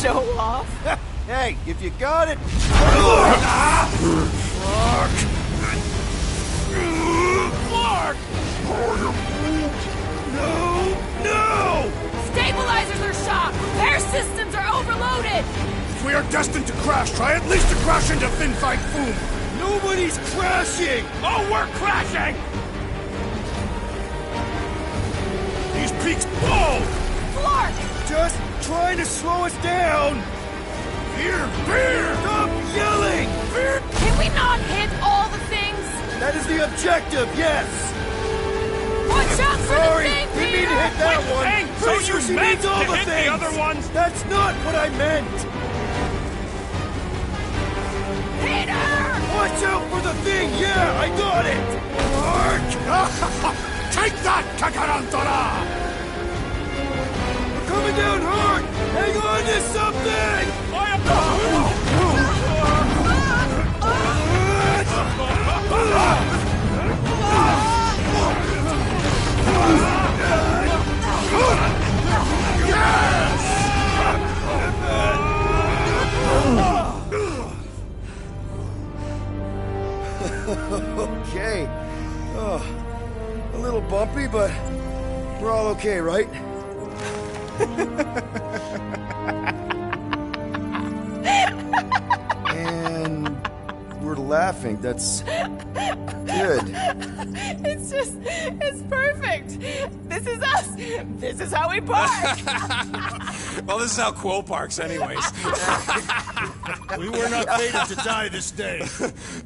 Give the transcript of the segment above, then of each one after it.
Show off. Hey, if you got it. Clark! No! Stabilizers are shot. Repair systems are overloaded. If we are destined to crash, try at least to crash into Fin Fang Foom! Nobody's crashing! Oh, we're crashing! These peaks bold! Clark! Just trying to slow us down! Fear! Fear! Stop yelling! Fear! Can we not hit all the things? That is the objective, yes! Watch out for Sorry, the thing, didn't mean to Peter! hit that Wait, one! hey, so Pretty sure you she meant means all to the hit the things! other ones? That's not what I meant! Peter! Watch out for the thing! Yeah, I got it! Take that, Kakarantara! We're coming down hard! Hang on to something! Okay. Oh, a little bumpy, but we're all okay, right? And we're laughing. That's good. It's perfect. This is us. This is how we park. Well, this is how Quill parks anyways. We were not fated to die this day.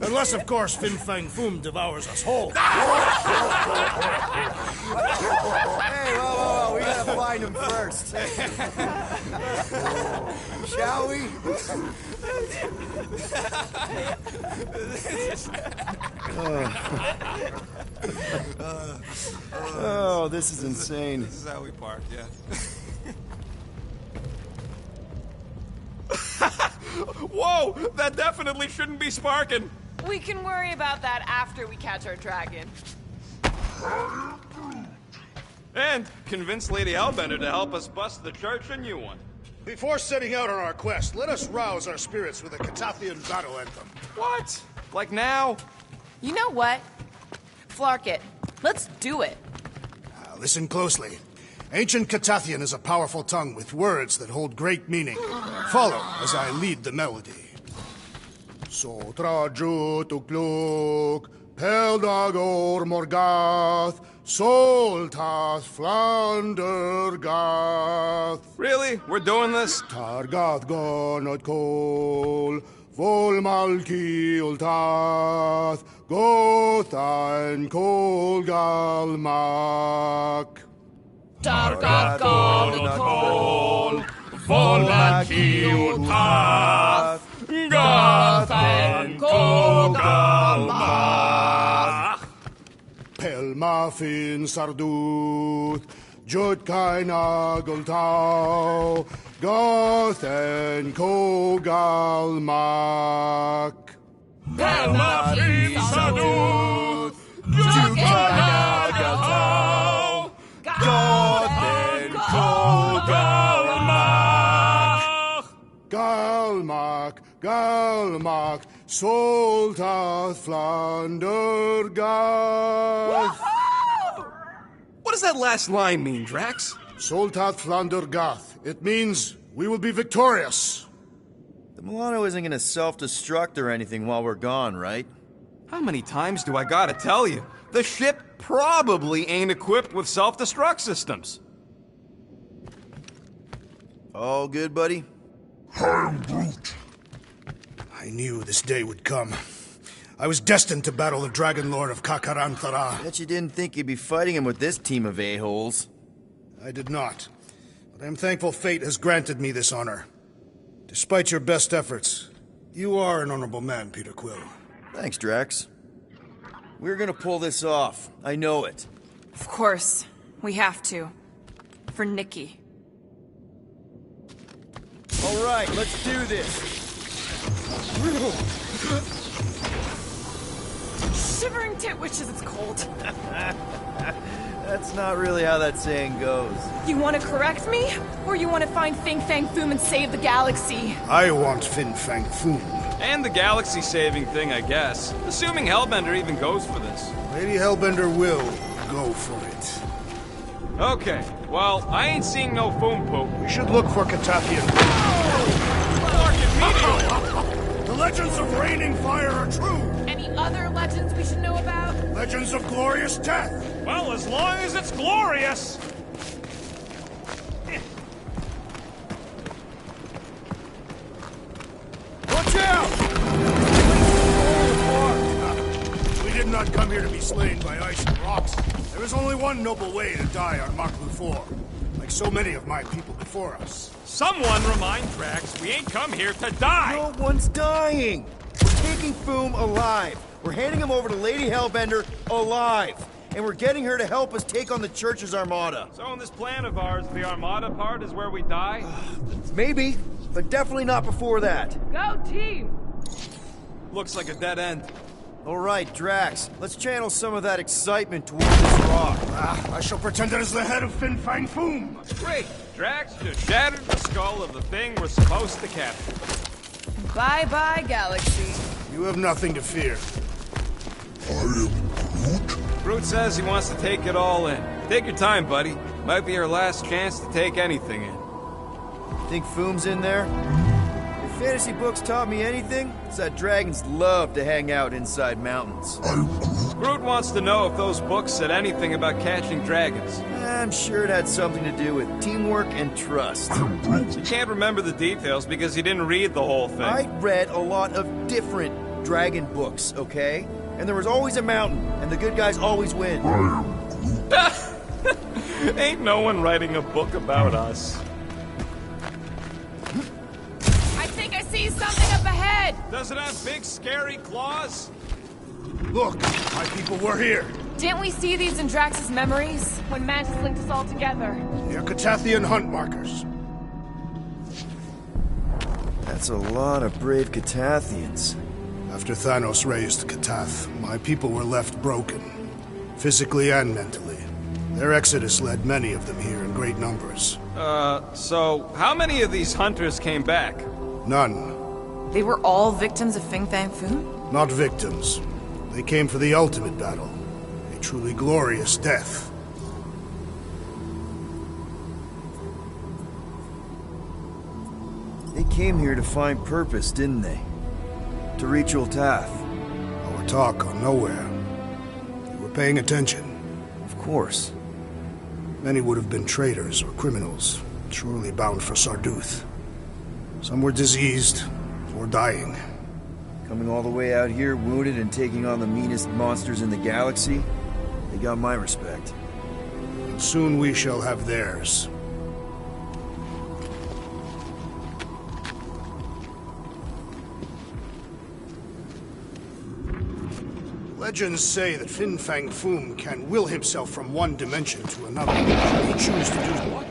Unless, of course, Fin Fang Foom devours us whole. Hey, whoa, we gotta find him first. Shall we? Oh, this is insane. This is how we park, yeah. Whoa! That definitely shouldn't be sparking! We can worry about that after we catch our dragon. And convince Lady Hellbender to help us bust the church a new one. Before setting out on our quest, let us rouse our spirits with a Catathian battle anthem. What? Like now? You know what? Flark it. Let's do it. Listen closely. Ancient Catathian is a powerful tongue with words that hold great meaning. Follow as I lead the melody. Sotra jutukluk, peldagor morgath, soltath flandergath. Really? We're doing this? Targath gonot kol, volmalki ultath, gothan kol galmak. Targat Kol, Volmakiutath, Gathan Kogalmach. Pelmafin sarduth, Jutkain agultau, Gothen Kogalmak. Pelmafin sarduth, Jutkain agultau, Gothen Kogalmach. Galmak, Galmak, Soltath Flandergath. What does that last line mean, Drax? Soltath Flandergath. It means we will be victorious. The Milano isn't gonna self-destruct or anything while we're gone, right? How many times do I gotta tell you? The ship probably ain't equipped with self-destruct systems. All good, buddy? I knew this day would come. I was destined to battle the Dragon Lord of Kakarantara. Bet you didn't think you'd be fighting him with this team of a-holes. I did not. But I am thankful fate has granted me this honor. Despite your best efforts, you are an honorable man, Peter Quill. Thanks, Drax. We're gonna pull this off. I know it. Of course. We have to. For Nikki. All right, let's do this. Shivering tit wishes it's cold. That's not really how that saying goes. You want to correct me? Or you want to find Fin Fang Foom and save the galaxy? I want Fin Fang Foom. And the galaxy-saving thing, I guess. Assuming Hellbender even goes for this. Lady Hellbender will go for it. Okay, well, I ain't seeing no foam poop. We should look for Catathian. The legends of raining fire are true. Any other legends we should know about? Legends of glorious death. Well, as long as it's glorious. Watch out! We did not come here to be slain by ice and rocks. There is only one noble way to die on Maklu 4, like so many of my people before us. Someone remind Drax we ain't come here to die. No one's dying! We're taking Foom alive. We're handing him over to Lady Hellbender alive. And we're getting her to help us take on the Church's armada. So in this plan of ours, the armada part is where we die? Maybe, but definitely not before that. Go team! Looks like a dead end. All right, Drax, let's channel some of that excitement towards this rock. I shall pretend it is the head of Fin Fang Foom. Great! Drax just shattered the skull of the thing we're supposed to capture. Bye-bye, Galaxy. You have nothing to fear. Groot says he wants to take it all in. Take your time, buddy. Might be our last chance to take anything in. Think Foom's in there? If fantasy books taught me anything, it's that dragons love to hang out inside mountains. Groot wants to know if those books said anything about catching dragons. I'm sure it had something to do with teamwork and trust. He can't remember the details because he didn't read the whole thing. I read a lot of different dragon books, okay? And there was always a mountain, and the good guys always win. Ain't no one writing a book about us. I think I see something up ahead! Does it have big, scary claws? Look, my people were here. Didn't we see these in Drax's memories? When Mantis linked us all together? They are Catathian hunt markers. That's a lot of brave Catathians. After Thanos raised Katath, my people were left broken, physically and mentally. Their exodus led many of them here in great numbers. So how many of these hunters came back? None. They were all victims of Fin Fang Foom? Not victims. They came for the ultimate battle. A truly glorious death. They came here to find purpose, didn't they? To reach Ultath. Our talk on nowhere. You were paying attention. Of course. Many would have been traitors or criminals, surely bound for Sarduth. Some were diseased or dying. Coming all the way out here, wounded and taking on the meanest monsters in the galaxy, they got my respect. And soon we shall have theirs. Legends say that Fin Fang Foom can will himself from one dimension to another. Should he choose to do what?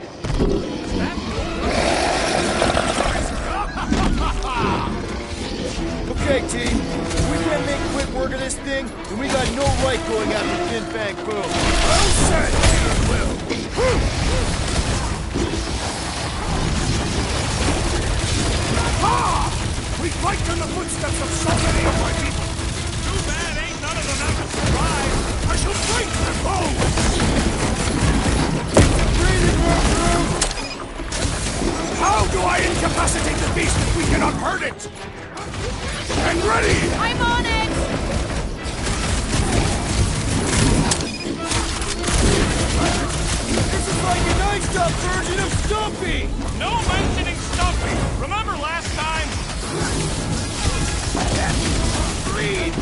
Okay, team. If we can't make quick work of this thing, then we got no right going after Fin Fang Foom. Well said, Will. Ha! We fight in the footsteps of so many of my people. Too bad ain't none of them ever survived. I shall break their bones! How do I incapacitate the beast if we cannot hurt it? And ready! I'm on it! This is like an iced-up version of Stumpy! No mentioning Stumpy. Remember last time? Breathe!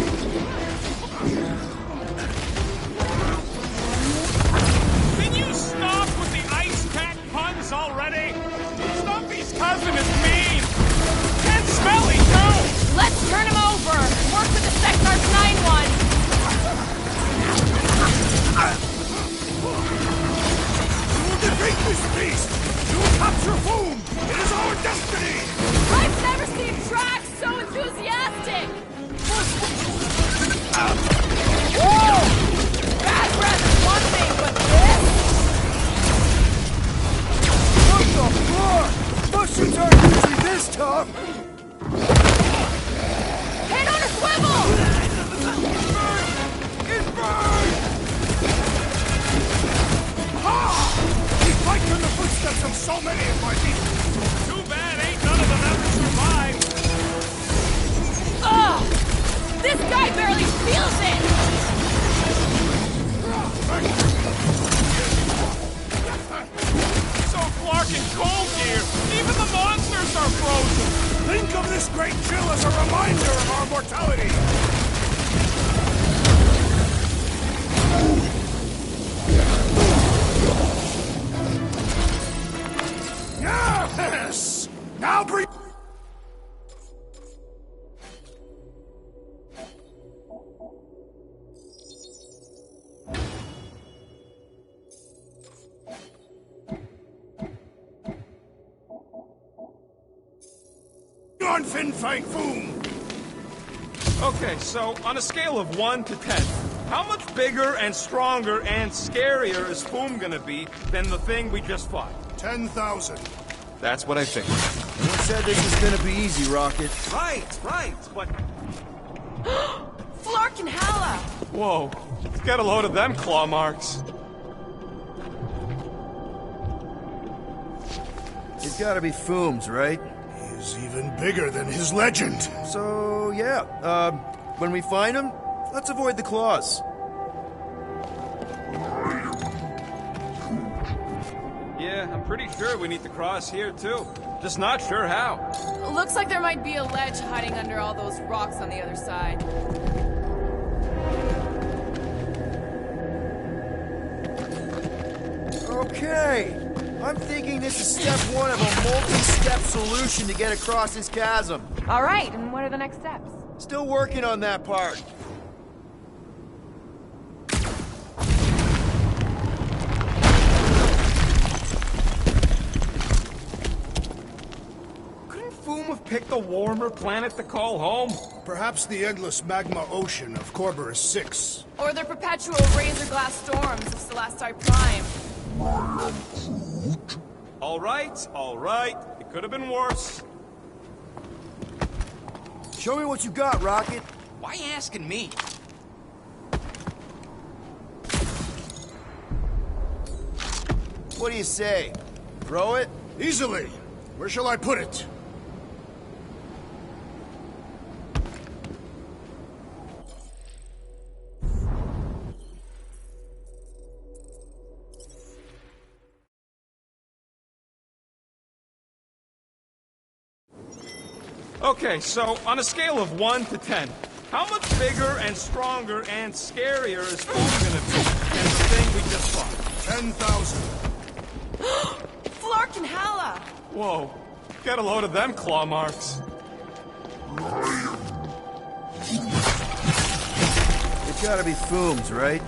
Can you stop with the ice cat puns already? Stumpy's cousin is mean. And smelly, too. Let's turn him over! Work with the Sectors 9-1! We will defeat this beast! We will capture Foom! It is our destiny! I've never seen Drax so enthusiastic! Woo! Bad breath is one thing, but this? Russians aren't usually this tough! Head on a swivel! It's burned! Ha! He fights in the footsteps of so many of my people. Too bad ain't none of them ever survived. Ugh! This guy barely feels it! So Clark and cold here. Even the monsters are frozen. Think of this great chill as a reminder of our mortality. Yes! Now breathe. On Fin Fang Foom! Okay, so on a scale of 1 to 10, how much bigger and stronger and scarier is Foom gonna be than the thing we just fought? 10,000. That's what I figured. No one said this was gonna be easy, Rocket. Right, but... Flark and Hala! Whoa, get a load of them claw marks. It's gotta be Fooms, right? He's even bigger than his legend. So, yeah. When we find him, let's avoid the claws. Yeah, I'm pretty sure we need to cross here, too. Just not sure how. Looks like there might be a ledge hiding under all those rocks on the other side. Okay. I'm thinking this is step one of a multi-step solution to get across this chasm. All right, and what are the next steps? Still working on that part. Couldn't Foom have picked a warmer planet to call home? Perhaps the endless magma ocean of Corberus 6. Or the perpetual razor glass storms of Celesti Prime. All right. It could have been worse. Show me what you got, Rocket. Why asking me? What do you say? Throw it? Easily. Where shall I put it? Okay, so on a scale of 1 to 10, how much bigger and stronger and scarier is Foom gonna be than the thing we just fought? 10,000. Flark and Hala! Whoa, get a load of them claw marks. It's gotta be Fooms, right?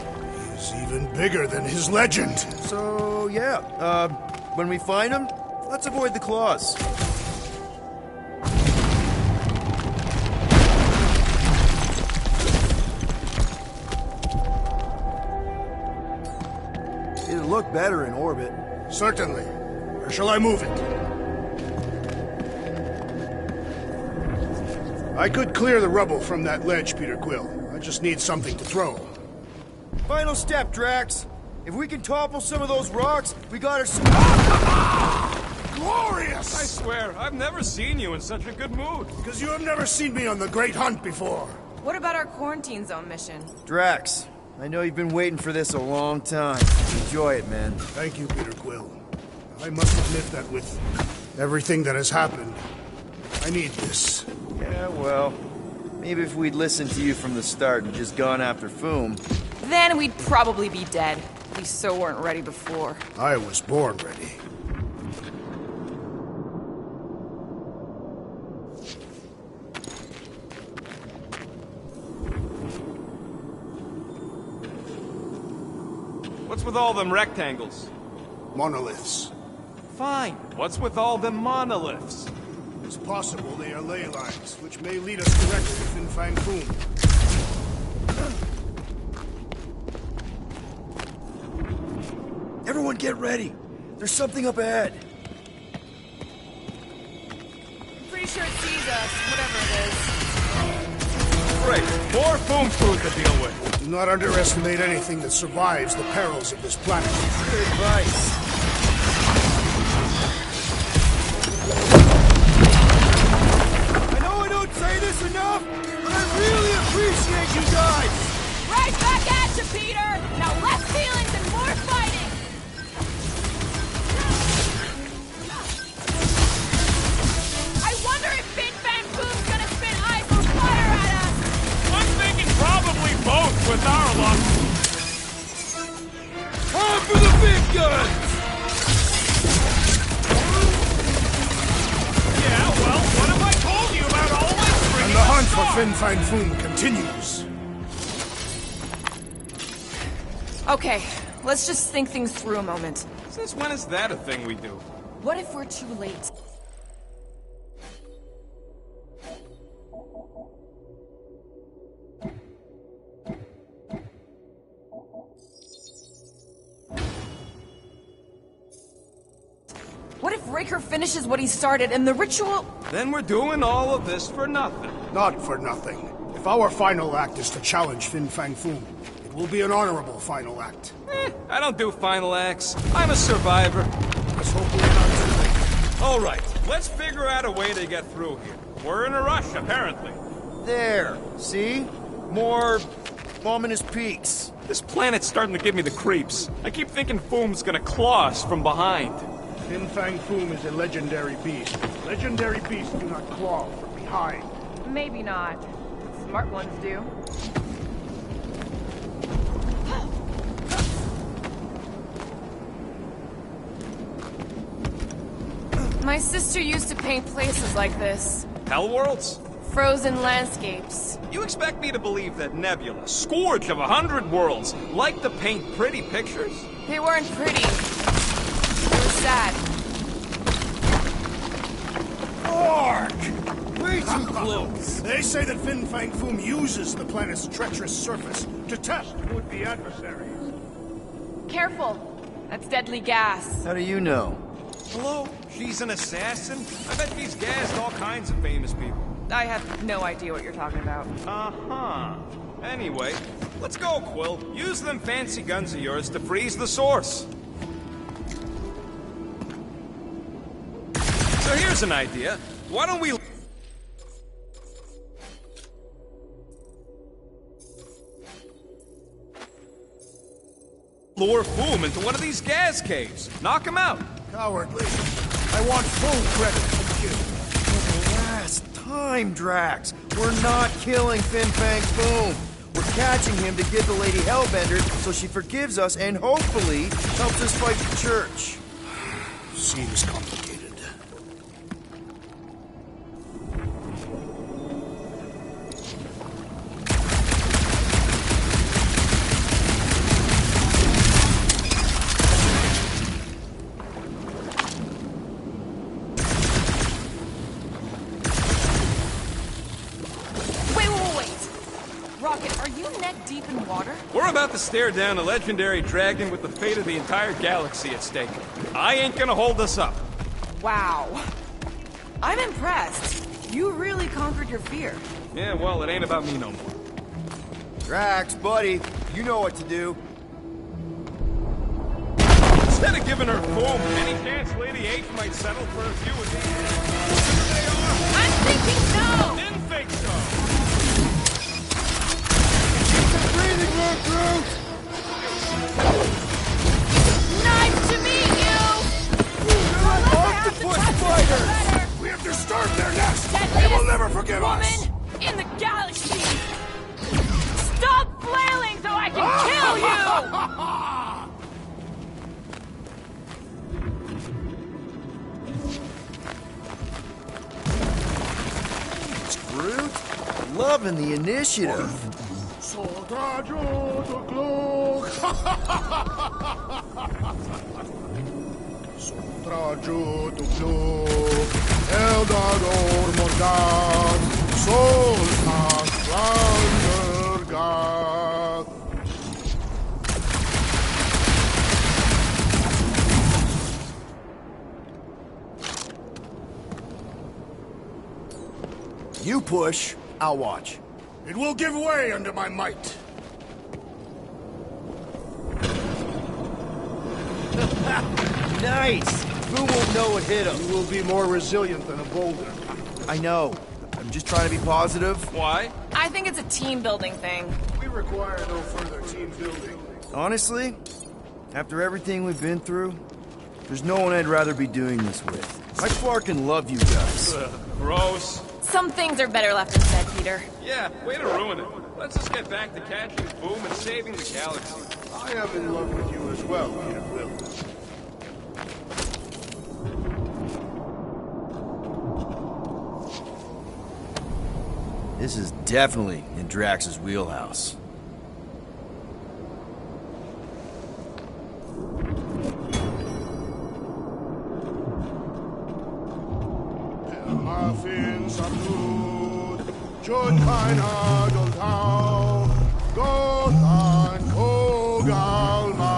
He's even bigger than his legend. So, yeah. When we find him, let's avoid the claws. It'd look better in orbit. Certainly. Where shall I move it? I could clear the rubble from that ledge, Peter Quill. I just need something to throw. Final step, Drax. If we can topple some of those rocks, we got our... Glorious! I swear, I've never seen you in such a good mood. Because you have never seen me on the Great Hunt before. What about our quarantine zone mission? Drax, I know you've been waiting for this a long time. Enjoy it, man. Thank you, Peter Quill. I must admit that with everything that has happened, I need this. Yeah, well, maybe if we'd listened to you from the start and just gone after Foom. Then we'd probably be dead. We so weren't ready before. I was born ready. What's with all them rectangles? Monoliths. Fine. What's with all them monoliths? It's possible they are ley lines, which may lead us directly to Fin Fang Foom. Everyone get ready. There's something up ahead. sure it sees us, whatever it is. Great. More foom food to deal with. Do not underestimate anything that survives the perils of this planet. Good advice. I know I don't say this enough, but I really appreciate you guys! Right back at you, Peter! Now less feelings and more fighting! I wonder if Fin Fang Foom's gonna spit ice or fire at us! I'm thinking probably both with our luck. Time for the big guns! Yeah, well, what have I told you about always bringing And the hunt for star? Fin Fang Foom continues. Okay, let's just think things through a moment. Since when is that a thing we do? What if we're too late? What if Raker finishes what he started and the ritual... Then we're doing all of this for nothing. Not for nothing. If our final act is to challenge Fin Fang Foom, it will be an honorable final act. I don't do final acts. I'm a survivor. Let's hope we're not too late. All right, let's figure out a way to get through here. We're in a rush, apparently. There, see? More ominous peaks. This planet's starting to give me the creeps. I keep thinking Foom's gonna claw us from behind. Fin Fang Foom is a legendary beast. Legendary beasts do not claw from behind. Maybe not. Smart ones do. My sister used to paint places like this. Hell worlds? Frozen landscapes. You expect me to believe that Nebula, scourge of 100 worlds, liked to paint pretty pictures? They weren't pretty. They were sad. Ark! Way too close! They say that Fin Fang Foom uses the planet's treacherous surface to test would-be adversaries. Careful. That's deadly gas. How do you know? Hello? She's an assassin? I bet she's gassed all kinds of famous people. I have no idea what you're talking about. Uh-huh. Anyway, let's go, Quill. Use them fancy guns of yours to freeze the source. So here's an idea. Why don't we... lure Foom into one of these gas caves. Knock him out. Cowardly. I want full credit from you. For the last time, Drax. We're not killing Fin Fang Foom. We're catching him to give the Lady Hellbender so she forgives us and hopefully helps us fight the Church. Seems complicated. Rocket, are you neck deep in water? We're about to stare down a legendary dragon with the fate of the entire galaxy at stake. I ain't gonna hold us up. Wow. I'm impressed. You really conquered your fear. Yeah, well, it ain't about me no more. Drax, buddy, you know what to do. Instead of giving her Foom, any chance Lady H might settle for a few of these? Here they are. I'm thinking no! Didn't think so. Breathing room, Groot! Nice to meet you! Octopus fighter! We have disturbed their nest! They Deadliest will never forgive us! woman in the galaxy! Stop flailing so I can kill you! Groot, loving the initiative. Soldado do Glock! Soldado do Glock! Eldador Morgan! Soldat Landergat! You push, I'll watch. It will give way under my might. Nice! Who won't know what hit him? You will be more resilient than a boulder. I know. I'm just trying to be positive. Why? I think it's a team-building thing. We require no further team building. Honestly, after everything we've been through, there's no one I'd rather be doing this with. I fucking love you guys. Gross. Some things are better left unsaid, Peter. Yeah, way to ruin it. Let's just get back to catching Boom and saving the galaxy. I am in love with you as well, Peter Will. This is definitely in Drax's wheelhouse. Muffins are good, should keiner Goldhau, Goldhan Kogalmak.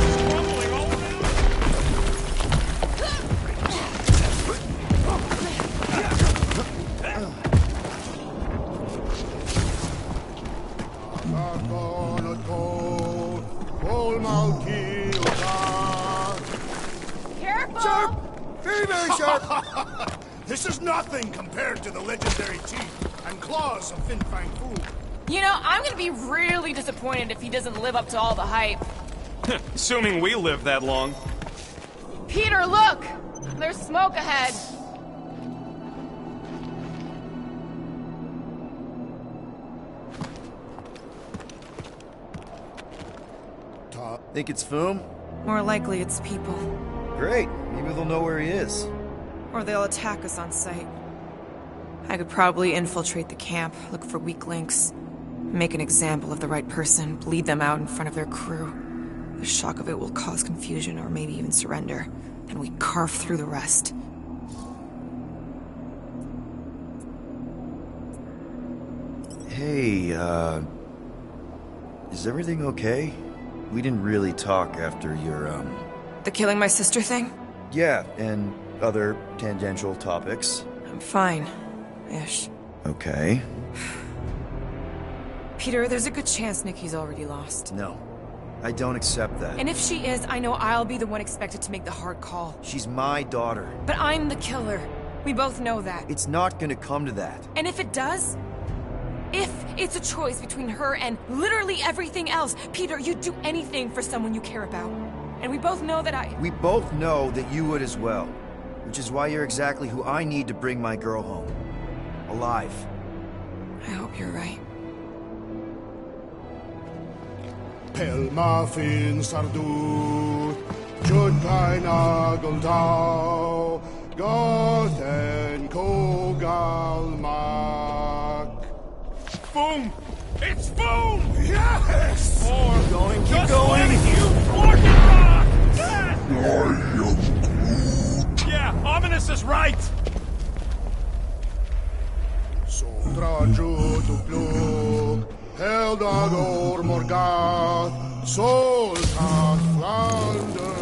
Crumbling all around. Careful! Sharp! Very, very sharp! This is nothing compared to the legendary teeth and claws of Fin Fang Foom. You know, I'm gonna be really disappointed if he doesn't live up to all the hype. Assuming we live that long. Peter, look! There's smoke ahead. Think it's Foom? More likely it's people. Great. Maybe they'll know where he is. Or they'll attack us on sight. I could probably infiltrate the camp, look for weak links, make an example of the right person, bleed them out in front of their crew. The shock of it will cause confusion or maybe even surrender. Then we carve through the rest. Hey, is everything okay? We didn't really talk after your, The killing my sister thing? Yeah, and other tangential topics. I'm fine. Ish. Okay. Peter, there's a good chance Nikki's already lost. No, I don't accept that. And if she is, I know I'll be the one expected to make the hard call. She's my daughter. But I'm the killer. We both know that. It's not gonna come to that. And if it does? If it's a choice between her and literally everything else, Peter, you'd do anything for someone you care about. And we both know that We both know that you would as well. Which is why you're exactly who I need to bring my girl home. Alive. I hope you're right. Pel muffins are good, should keiner Goldhau, Gothen Kogalmak. Boom! It's Boom! Yes! Or Going, keep just going. like you fucking rock! Yes! Yeah, Ominous is right! Sotra Jutuplug, Heldagor Morgath, Solkat Flandergath.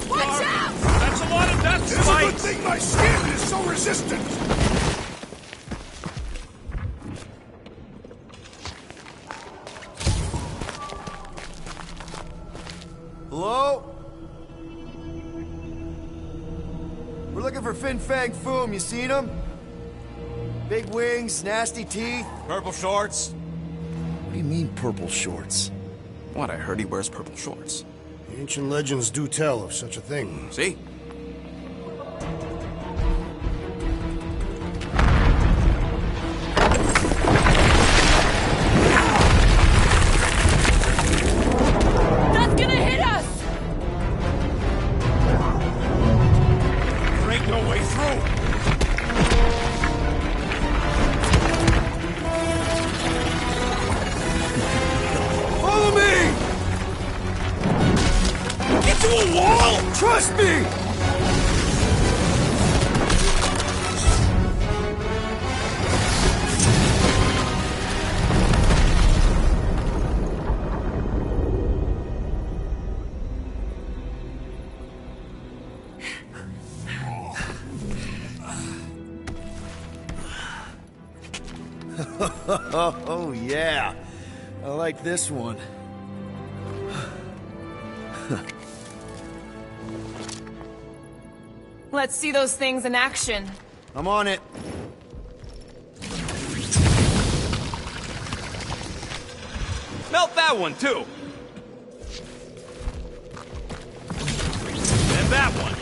Watch out! That's a lot of death It's a good spikes! thing my skin is so resistant! Hello? We're looking for Fin Fang Foom. You seen him? Big wings, nasty teeth. Purple shorts? What do you mean, purple shorts? What, I heard he wears purple shorts. Ancient legends do tell of such a thing. See? That's gonna hit us! There ain't no way through! Follow me! Into a wall! Trust me! Oh, yeah. I like this one. Let's see those things in action. I'm on it. Melt that one, too. And that one.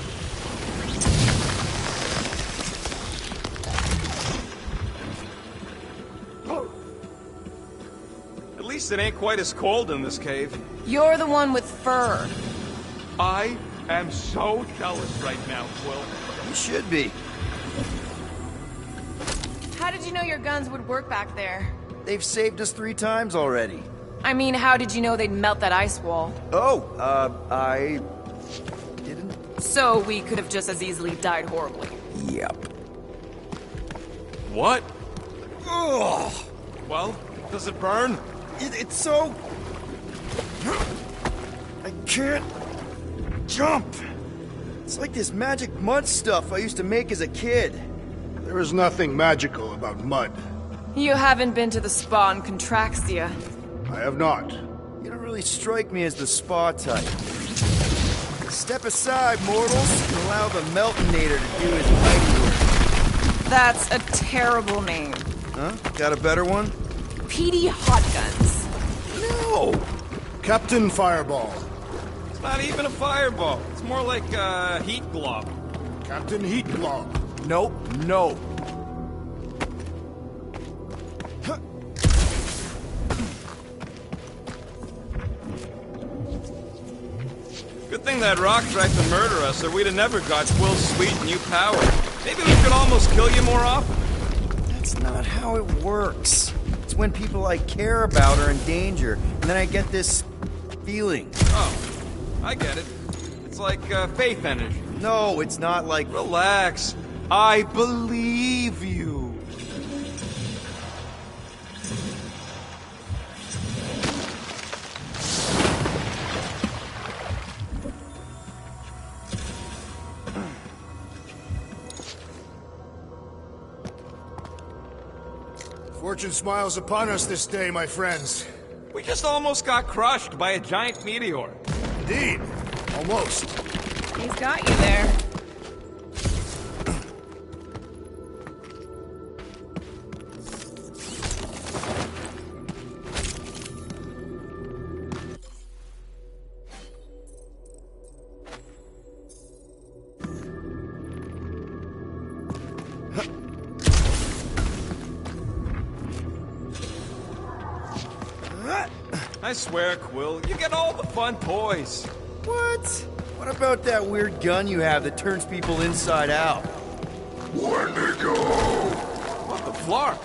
At least it ain't quite as cold in this cave. You're the one with fur. I am so jealous right now, Quill. You should be. How did you know your guns would work back there? They've saved us 3 times already. I mean, how did you know they'd melt that ice wall? Oh, I didn't. So we could have just as easily died horribly. Yep. What? Ugh. Well, does it burn? It's so... I can't jump. It's like this magic mud stuff I used to make as a kid. There is nothing magical about mud. You haven't been to the spa in Contraxia. I have not. You don't really strike me as the spa type. Step aside, mortals, and allow the Meltonator to do his mighty work. That's a terrible name. Huh? Got a better one? Petey Hot Guns. No! Captain Fireball. It's not even a fireball. It's more like a heat glob. Captain Heat Glob. Nope, no. Good thing that rock tried to murder us, or we'd have never got Quill's sweet new power. Maybe we could almost kill you more often. That's not how it works. It's when people I care about are in danger, and then I get this feeling. Oh, I get it. It's like faith energy. No, it's not like... Relax. I believe you. Fortune smiles upon us this day, my friends. We just almost got crushed by a giant meteor. Indeed. Almost. He's got you there. I swear, Quill, you get all the fun toys. What? What about that weird gun you have that turns people inside out? Wendigo! What the flark?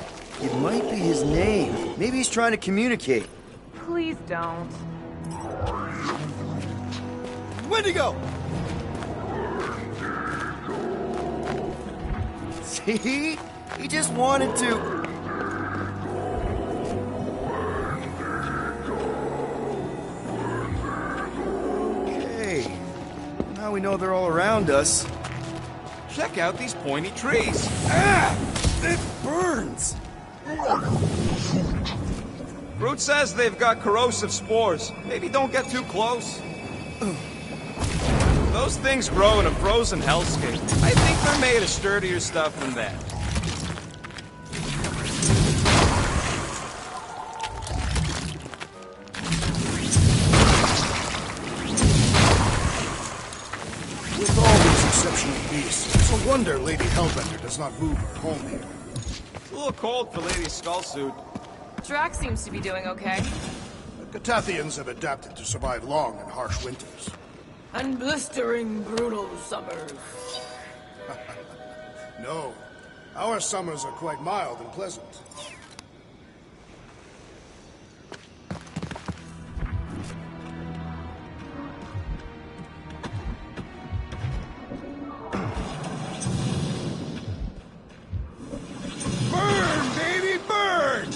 It might be his name. Maybe he's trying to communicate. Please don't. Wendigo! See? He just wanted to... Now we know they're all around us. Check out these pointy trees. Ah! It burns! Fruit says they've got corrosive spores. Maybe don't get too close. Those things grow in a frozen hellscape. I think they're made of sturdier stuff than that. With all these exceptional beasts, it's a wonder Lady Hellbender does not move her home here. It's a little cold for Lady Skullsuit. Drax seems to be doing okay. The Catathians have adapted to survive long and harsh winters. And blistering, brutal summers. No, our summers are quite mild and pleasant. Burn, baby, burn!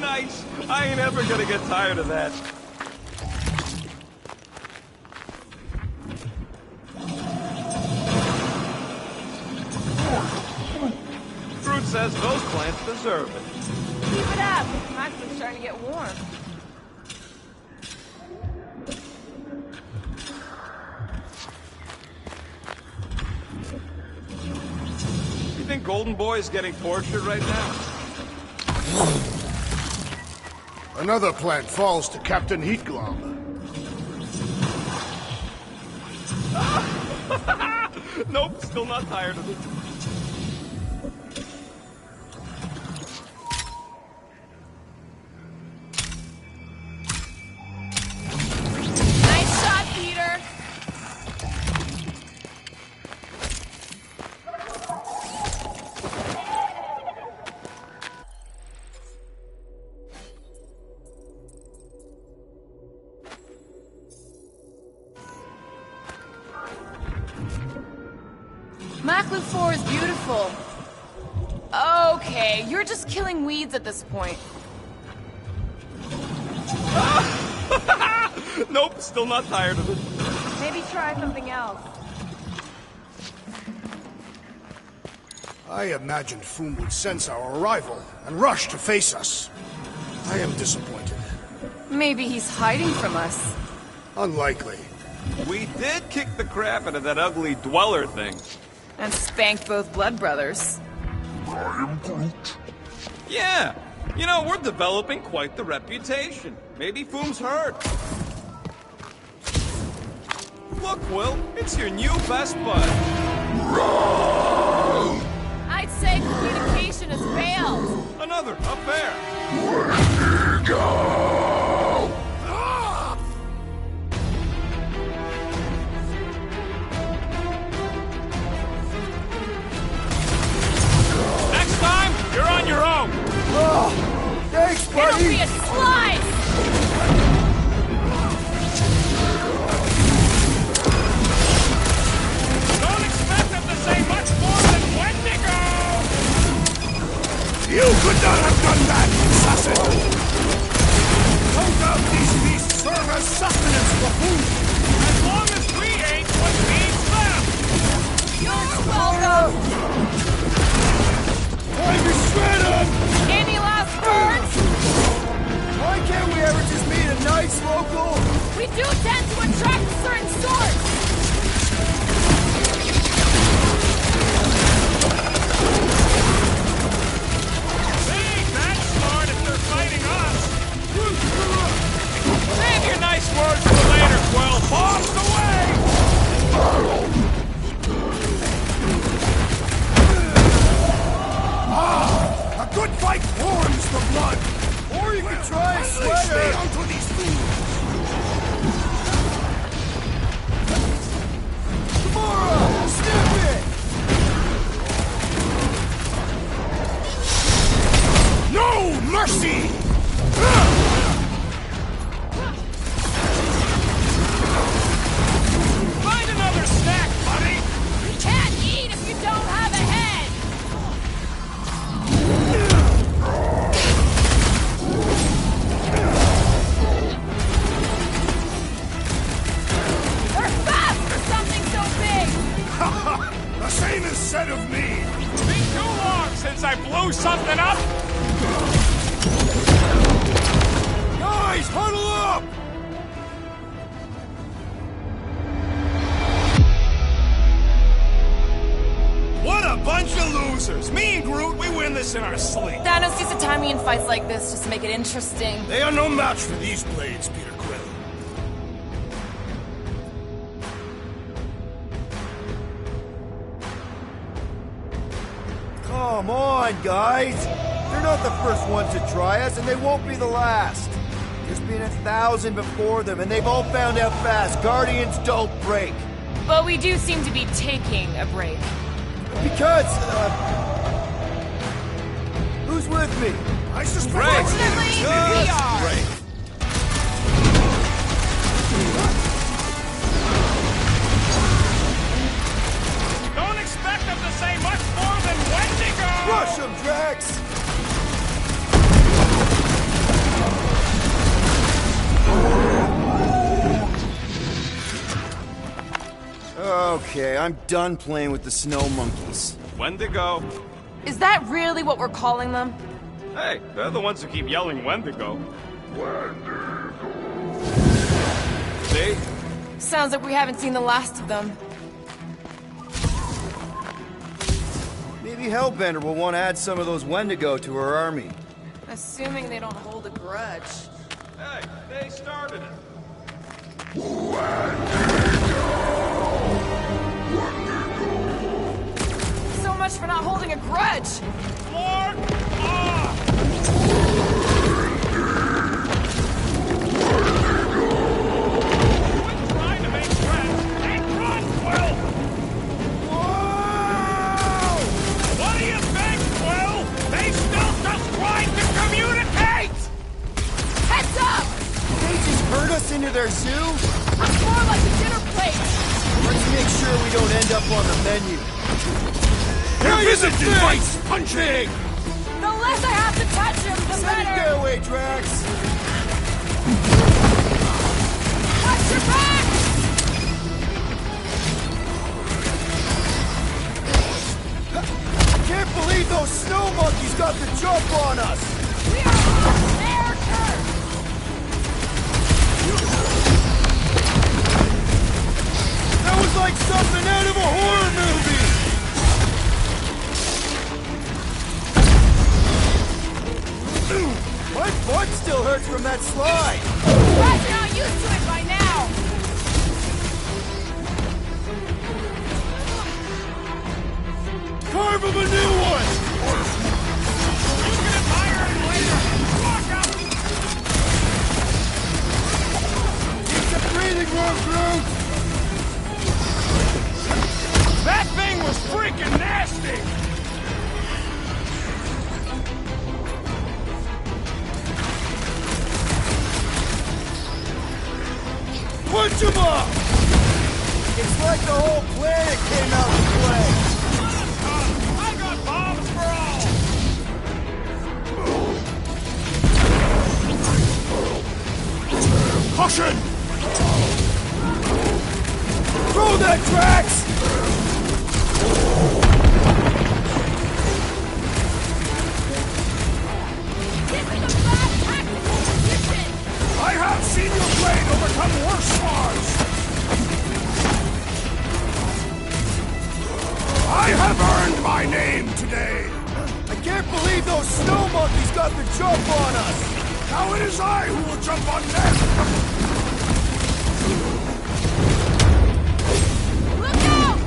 Nice! I ain't ever gonna get tired of that. Fruit says those plants deserve it. Keep it up. My food's starting to get warm. You think Golden Boy is getting tortured right now? Another plant falls to Captain Heatglom. Nope, still not tired of it. Nice shot, Peter. Maclu 4 is beautiful. Okay, you're just killing weeds at this point. Nope, still not tired of it. Maybe try something else. I imagined Foom would sense our arrival and rush to face us. I am disappointed. Maybe he's hiding from us. Unlikely. We did kick the crap out of that ugly Dweller thing. And spanked both blood brothers. Yeah, you know, we're developing quite the reputation. Maybe Foom's hurt. Look, Will, it's your new best bud. I'd say communication has failed. Another affair. Next time, you're on your own. Oh, thanks, It'll buddy! be a slice! Don't expect them to say much more than Wendigo! You could not have done that, assassin! No doubt these beasts serve as sustenance for Foom! As long as we ain't what feeds them! You're welcome! Time to shred 'em! Any last words? Why can't we ever just meet a nice local? We do tend to attract certain sorts! They ain't that smart if they're fighting us! Save your nice words for later, Quill! Bombs away! A good fight warms the blood! Or you could try a Stay sweater! onto these fools! Tomorrow! Snip it! No mercy! Find another snack, buddy! You can't eat if you don't have a head! They're fast for something so big! The same is said of me! It's been too long since I blew something up! Guys, huddle up! What a bunch of losers! Me and Groot, we win this in our sleep! Thanos used to time me in fights like this just to make it interesting. They are no match for these blades, Peter Quill. Come on, guys! They're not the first ones to try us, and they won't be the last. There's been 1,000 before them, and they've all found out fast. Guardians don't break. But we do seem to be taking a break. Because, who's with me? I suspect... Fortunately, we are! Don't expect them to say much more than Wendigo! Rush them, Drax! Okay, I'm done playing with the snow monkeys. Wendigo. Is that really what we're calling them? Hey, they're the ones who keep yelling Wendigo. See? Sounds like we haven't seen the last of them. Maybe Hellbender will want to add some of those Wendigo to her army. Assuming they don't hold a grudge. Hey, they started it. So much for not holding a grudge! Lord! Ah! Quit trying to make friends and run, Quill! Whoa! What do you think, Quill? They still just trying to communicate! Heads up! They just herd us into their zoo? It's more like a dinner plate! Let's make sure we don't end up on the menu. Your visit invites punching! The less I have to touch him, the Send it better! their way, Drax! Watch your back! Can't believe those snow monkeys got the jump on us! We are on their turf! That was like something out of a horror movie! My butt still hurts from that slide! Glad you're not used to it by now! Carve him a new one! You can admire it later! Walk out! Keep the breathing room, Groot! That thing was freaking nasty! Punch him up! It's like the whole planet came out to play! I got bombs for all! Caution! Throw that, Drax! This is a bad tactical position! I have seen your blade overcome worse scars! I have earned my name today! I can't believe those snow monkeys got the jump on us! Now it is I who will jump on them! Look out!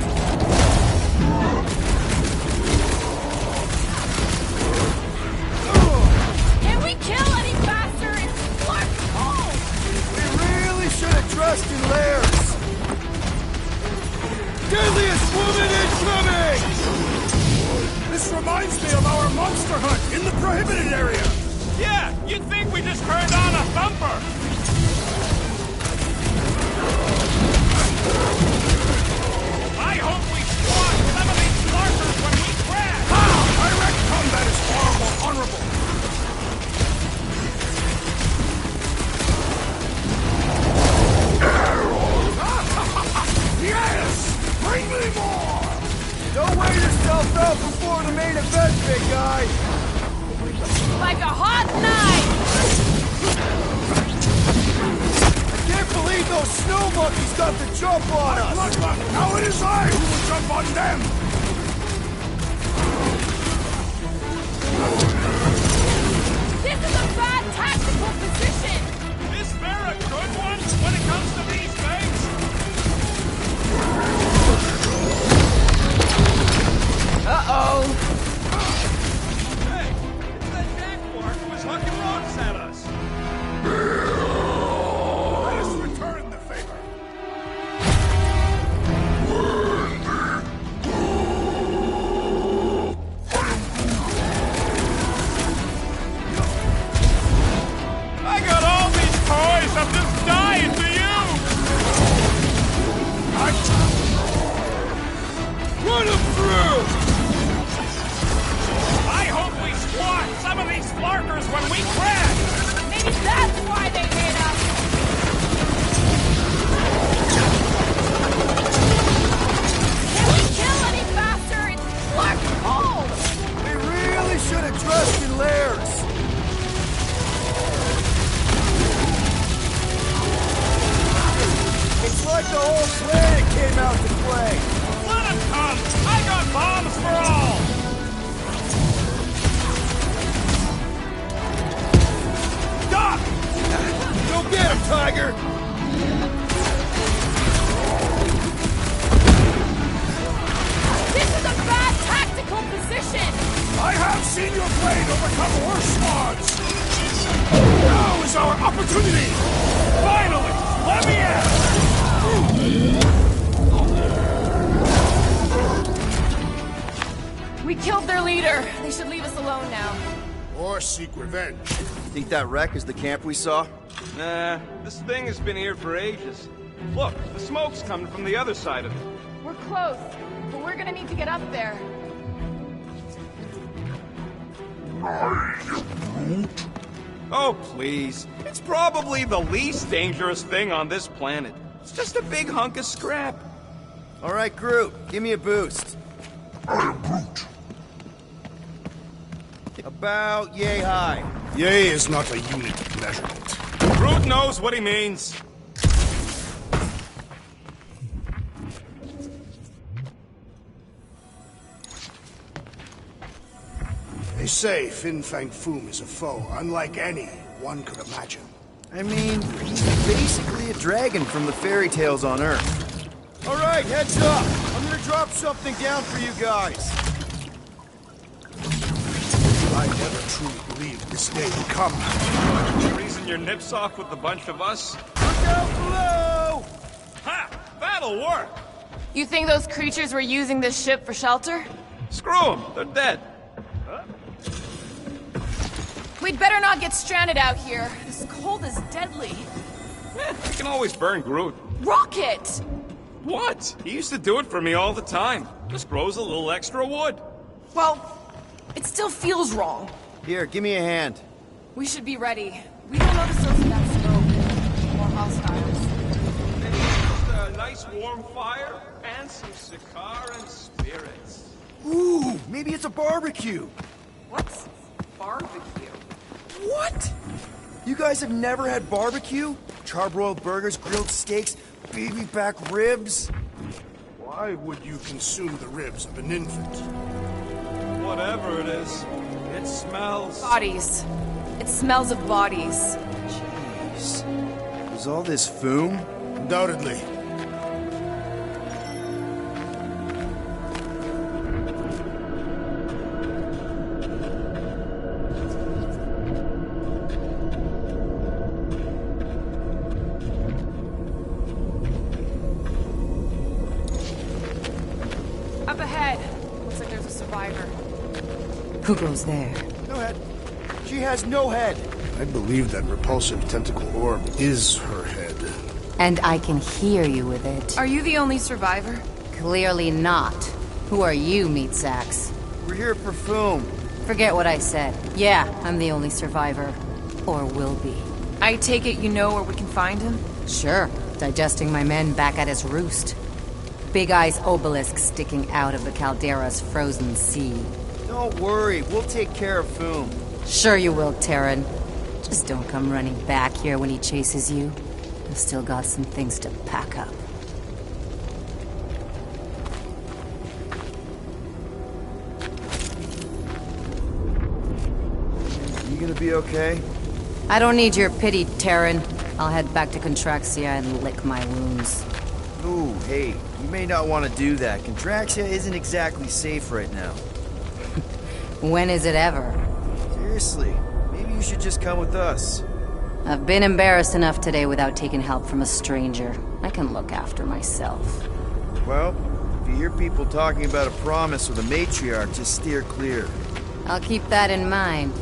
Can we kill any faster? It's Clark home! We really should have dressed in layers! Deadliest woman incoming! This reminds me of our monster hunt in the prohibited area! Yeah, you'd think we just turned on a thumper! I hope we squash some of these markers when we crash! Direct combat is far more honorable! Yes! Bring me more! Don't wear yourself out before the main event, big guy! Like a hot knife! I can't believe those snow monkeys got the jump on us! Look, now it is I who will jump on them! This is a bad tactical position! Is there a good one when it comes to these things? Uh-oh! Hey, it's that jackpot who was hucking rocks at us! Let us return the favor! afraid to overcome horse squads! Now is our opportunity! Finally! Let me in! We killed their leader. They should leave us alone now. Or seek revenge. Think that wreck is the camp we saw? Nah, this thing has been here for ages. Look, the smoke's coming from the other side of it. We're close, but we're gonna need to get up there. Oh, please. It's probably the least dangerous thing on this planet. It's just a big hunk of scrap. All right, Groot, give me a boost. I am Groot. About yay high. Yay is not a unit of measurement. Groot knows what he means. They say Fin Fang Foom is a foe unlike any one could imagine. I mean, he's basically a dragon from the fairy tales on Earth. All right, heads up. I'm gonna drop something down for you guys. I never truly believed this day would come. Freezing your nips off with a bunch of us? Look out below! Ha! That'll work! You think those creatures were using this ship for shelter? Screw them! They're dead. We'd better not get stranded out here. This cold is deadly. We can always burn Groot. Rocket! What? He used to do it for me all the time. Just grows a little extra wood. Well, it still feels wrong. Here, give me a hand. We should be ready. We don't know the source of that smoke. More hostiles. Maybe just a nice warm fire and some Sakaran spirits. Ooh, maybe it's a barbecue. What's barbecue? What? You guys have never had barbecue? Charbroiled burgers, grilled steaks, baby back ribs? Why would you consume the ribs of an infant? Whatever it is, it smells. Bodies. It smells of bodies. Jeez. Was all this foom? Undoubtedly. Up ahead. Looks like there's a survivor. Who goes there? No head. She has no head. I believe that repulsive tentacle orb is her head. And I can hear you with it. Are you the only survivor? Clearly not. Who are you, meat sacks? We're here for foom. Forget what I said. Yeah, I'm the only survivor. Or will be. I take it you know where we can find him? Sure. Digesting my men back at his roost. Big Eye's obelisk sticking out of the Caldera's frozen sea. Don't worry, we'll take care of foom. Sure you will, Terran. Just don't come running back here when he chases you. I've still got some things to pack up. You gonna be okay? I don't need your pity, Terran. I'll head back to Contraxia and lick my wounds. Ooh, hey, you may not want to do that. Contraxia isn't exactly safe right now. When is it ever? Seriously, maybe you should just come with us. I've been embarrassed enough today without taking help from a stranger. I can look after myself. Well, if you hear people talking about a promise with a matriarch, just steer clear. I'll keep that in mind.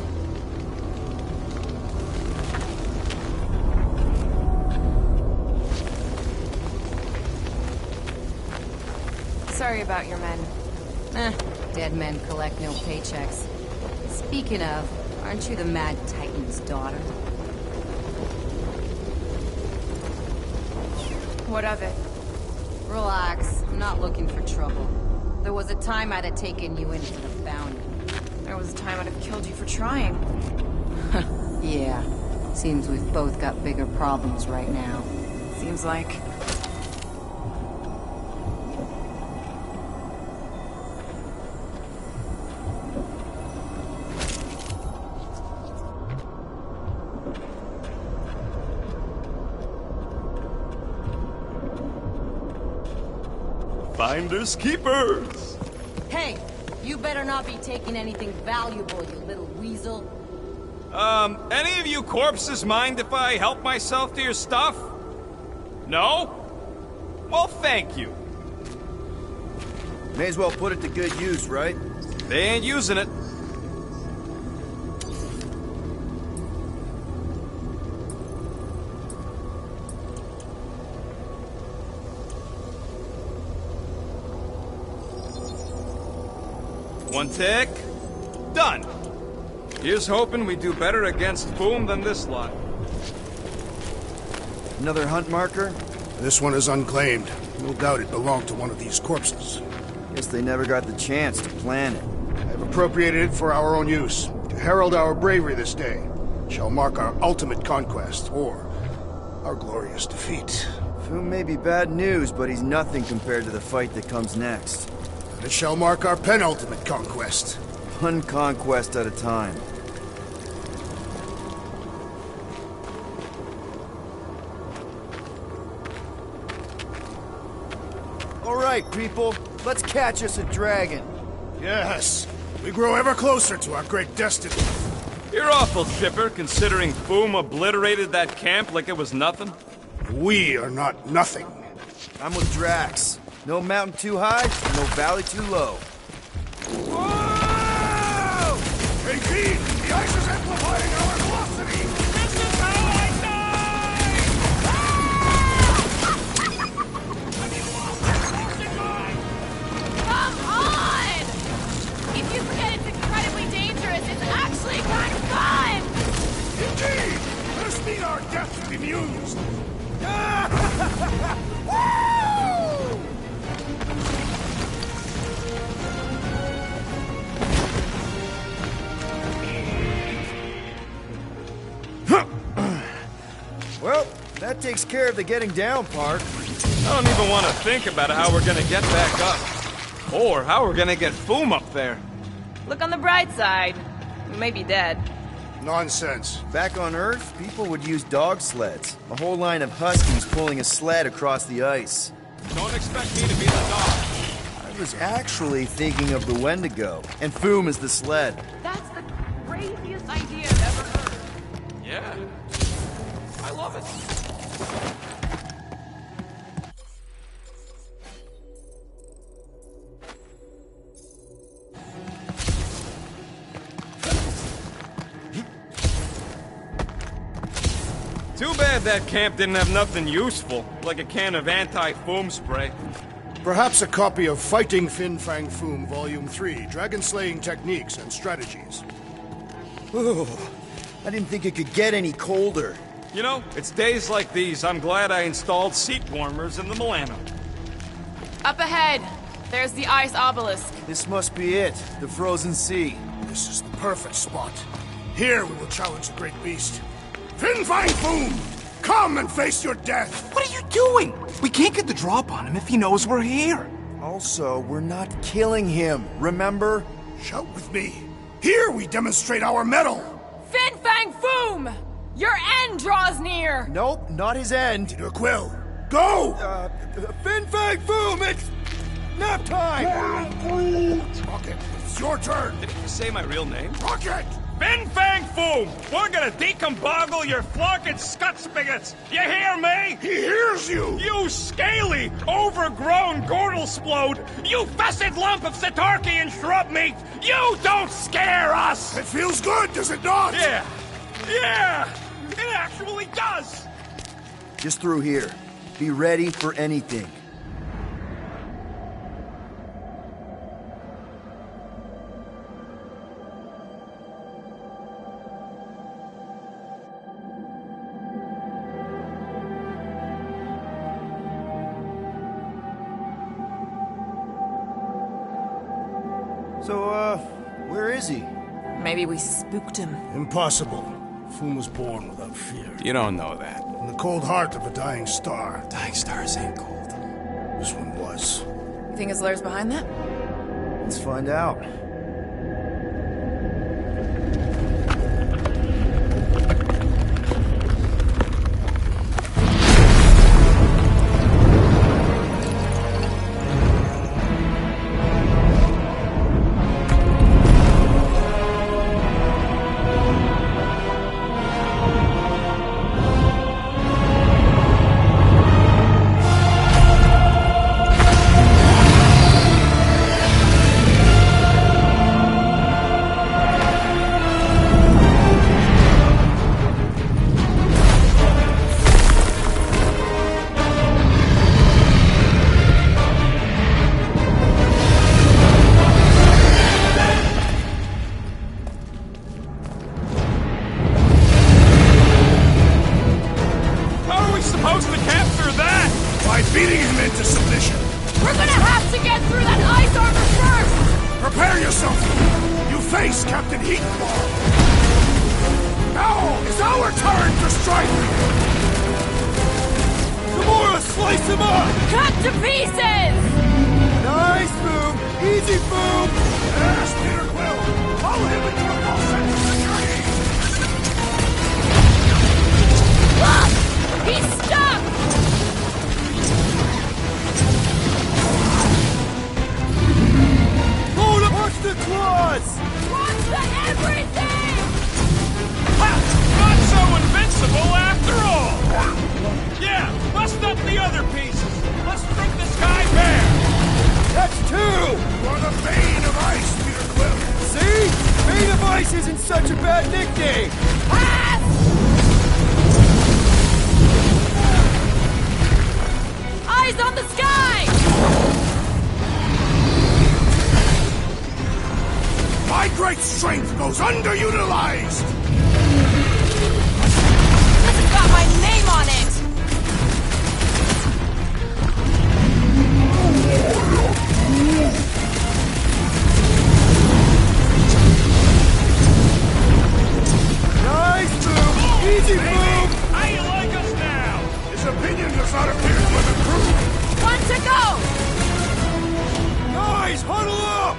Sorry about your men. Dead men collect no paychecks. Speaking of, aren't you the Mad Titan's daughter? What of it? Relax, I'm not looking for trouble. There was a time I'd have taken you in for the bounty. There was a time I'd have killed you for trying. Yeah, seems we've both got bigger problems right now. Seems like. Finders keepers! Hey, You better not be taking anything valuable, you little weasel. Any of you corpses mind if I help myself to your stuff? No? Well, thank you. May as well put it to good use, right? They ain't using it. One tick. Done. Here's hoping we do better against Boom than this lot. Another hunt marker? This one is unclaimed. No doubt it belonged to one of these corpses. Guess they never got the chance to plan it. I've appropriated it for our own use, to herald our bravery this day. It shall mark our ultimate conquest, or our glorious defeat. Foom may be bad news, but he's nothing compared to the fight that comes next. And it shall mark our penultimate conquest. One conquest at a time. All right, people. Let's catch us a dragon. Yes, we grow ever closer to our great destiny. You're awful chipper, considering Boom obliterated that camp like it was nothing. We are not nothing. I'm with Drax. No mountain too high, no valley too low. Whoa! Indeed, the ice is amplifying our velocity! This is how I die! Come on! If you forget it's incredibly dangerous, it's actually kind of fun! Indeed! Let us meet our death bemused! Well, that takes care of the getting down part. I don't even want to think about how we're gonna get back up. Or how we're gonna get Boom up there. Look on the bright side. We may be dead. Nonsense. Back on Earth, people would use dog sleds. A whole line of huskies pulling a sled across the ice. Don't expect me to be the dog. I was actually thinking of the Wendigo, and Foom is the sled. That's the craziest idea I've ever heard. Yeah. I love it. Too bad that camp didn't have nothing useful, like a can of anti-foam spray. Perhaps a copy of Fighting Fin Fang Foom, Volume 3, Dragon Slaying Techniques and Strategies. Ooh, I didn't think it could get any colder. You know, it's days like these I'm glad I installed seat warmers in the Milano. Up ahead, there's the ice obelisk. This must be it, the frozen sea. This is the perfect spot. Here we will challenge the great beast. Fin Fang Foom! Come and face your death! What are you doing? We can't get the drop on him if he knows we're here. Also, we're not killing him, remember? Shout with me. Here we demonstrate our mettle! Fin Fang Foom! Your end draws near! Nope, not his end. Peter Quill, go! Fin Fang Foom, it's nap time! Rocket, it's your turn! Did you say my real name? Rocket! Fin Fang Foom! We're gonna decomboggle your flunking scut spigots! You hear me? He hears you! You scaly, overgrown gordle-splode! You fessed lump of Satarkian shrub meat! You don't scare us! It feels good, does it not? Yeah! Yeah! It actually does! Just through here. Be ready for anything. So, where is he? Maybe we spooked him. Impossible. Foom was born without fear. You don't know that. In the cold heart of a dying star. Dying stars ain't cold. This one was. You think his lair's behind that? Let's find out. yourself! You face Captain Heatclaw! Now is our turn to strike! Gamora, slice him up! Cut to pieces! Nice, Boom! Easy, Boom! Yes, Peter Quill! Follow him into a false sense of security! Look! He's stuck! Hold up! Watch the claws! Watch the everything! Ha! Not so invincible after all! Yeah, bust up the other pieces. Let's strip this guy bare. That's two! You are the Bane of Ice, Peter Quill! See? Bane of Ice isn't such a bad nickname! Pass! Eyes on the sky! My great strength goes underutilized! This has got my name on it! Nice, Boom! Easy, Boom! How you like us now? His opinion does not appear to have improved! One to go! Guys, huddle up!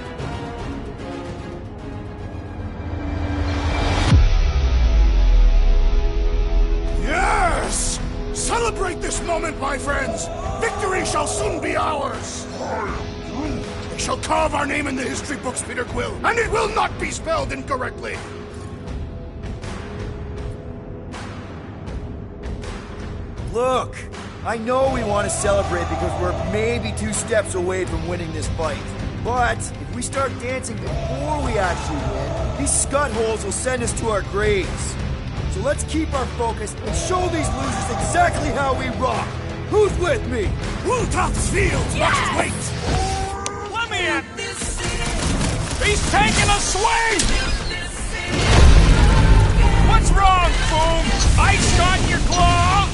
Yes! Celebrate this moment, my friends! Victory shall soon be ours! They shall carve our name in the history books, Peter Quill, and it will not be spelled incorrectly! Look, I know we want to celebrate because we're maybe 2 steps away from winning this fight. But if we start dancing before we actually win, these scut holes will send us to our graves. So let's keep our focus and show these losers exactly how we rock. Who's with me? Wooltop's fields must wait! Let me in! He's taking a swing! What's wrong, Boom? Ice got your claw?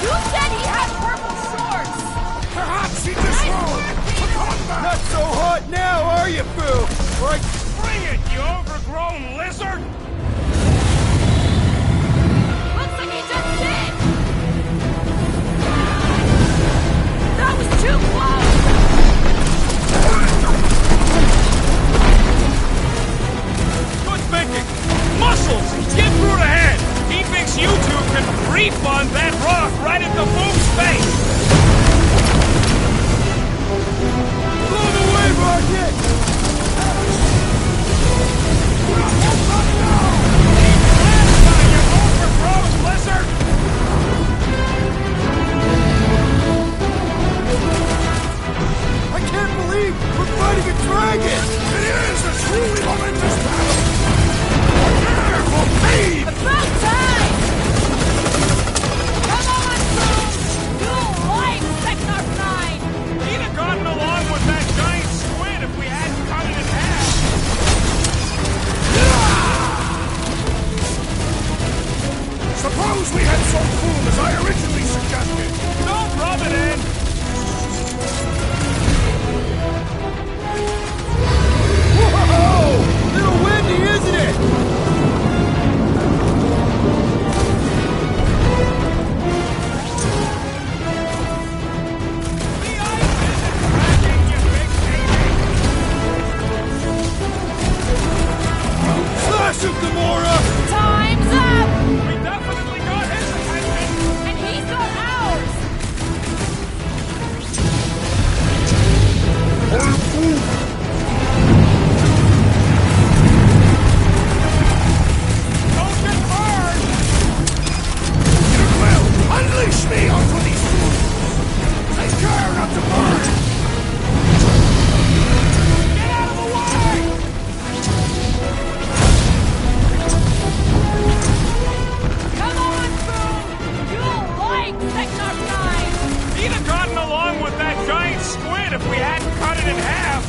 You said he had purple shorts! Perhaps he misrolled! Not so hot now, are you, Boo? Or Bring it, you overgrown lizard! Looks like he just did! That was too close! Good thinking! Muscles! Get through the head! He thinks you two can refund that rock right into Boom's face! blow the way, Rocket! You overgrown lizard! I can't believe we're fighting a dragon! It is a truly momentous battle! Careful, babe! About time! Come on, Boom! You'll like Sector 9! He'd have gotten along with that giant squid if we hadn't cut it in half! Suppose we had some fool as I originally suggested! Don't rub it in! Whoa! Little windy, isn't it? The ice isn't cracking, you big baby! Slash him, Gamora! Time's up! We definitely got his attention! And he's got ours! Don't get burned! Peter Quill, unleash me onto these fools! Take care not to burn! Get out of the way! Come on, Boom! You'll like Sector 9! He'd have gotten along with that giant squid if we hadn't cut it in half!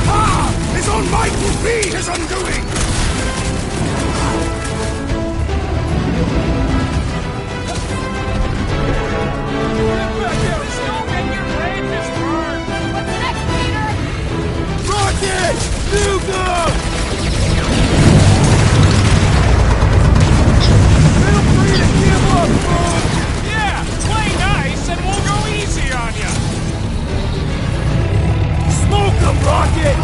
Ah! His own might will be his undoing! Get back there, them, Rocket!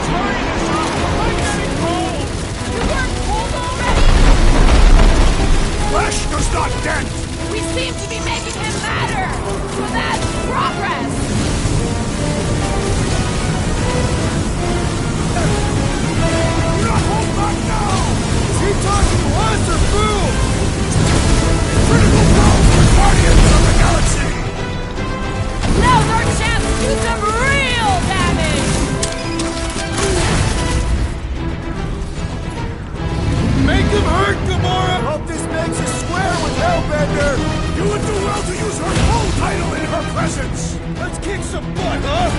Turning this off! I'm getting cold! You weren't cold already? Flesh does not dent! We seem to be making him matter! So that's progress! Do not hold back now! Is he talking to us or Boom? Critical blow for Guardians of the Galaxy! Now's our chance to do some real damage! Make him hurt, Gamora! Hope this makes us square with Hellbender! You would do well to use her full title in her presence! Let's kick some butt, huh?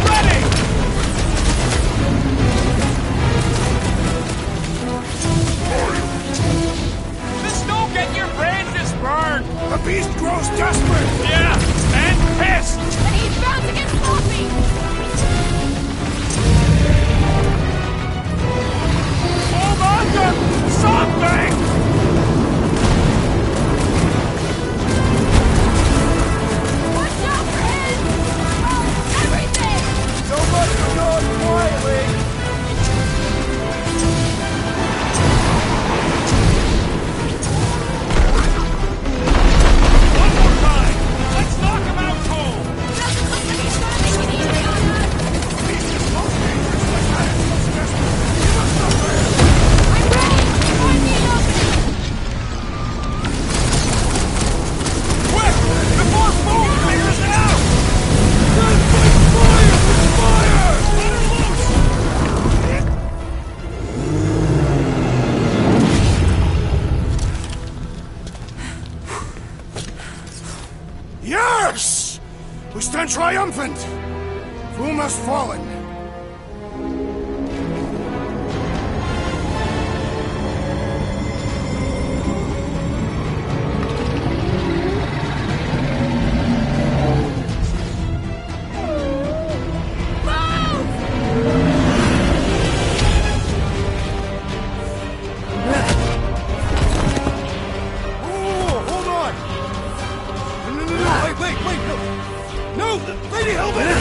Ready! This don't get your brain just burned! The beast grows desperate! Yeah, and pissed! And he's bound to get sloppy! Hold on to something! Watch out for his... everything! Nobody will know it quietly! One more time! Let's knock him out cold! Doesn't look like he's gonna make it easy on us! Beast is most dangerous when man is most desperate! Give us the word! I'm ready! Find me an opening! Quick! Before Boom figures it out! Fire! Fire! Let her loose! Yes! We stand triumphant! Foom has fallen. Oh, hold on! No, wait, no! No, Lady Hellbender!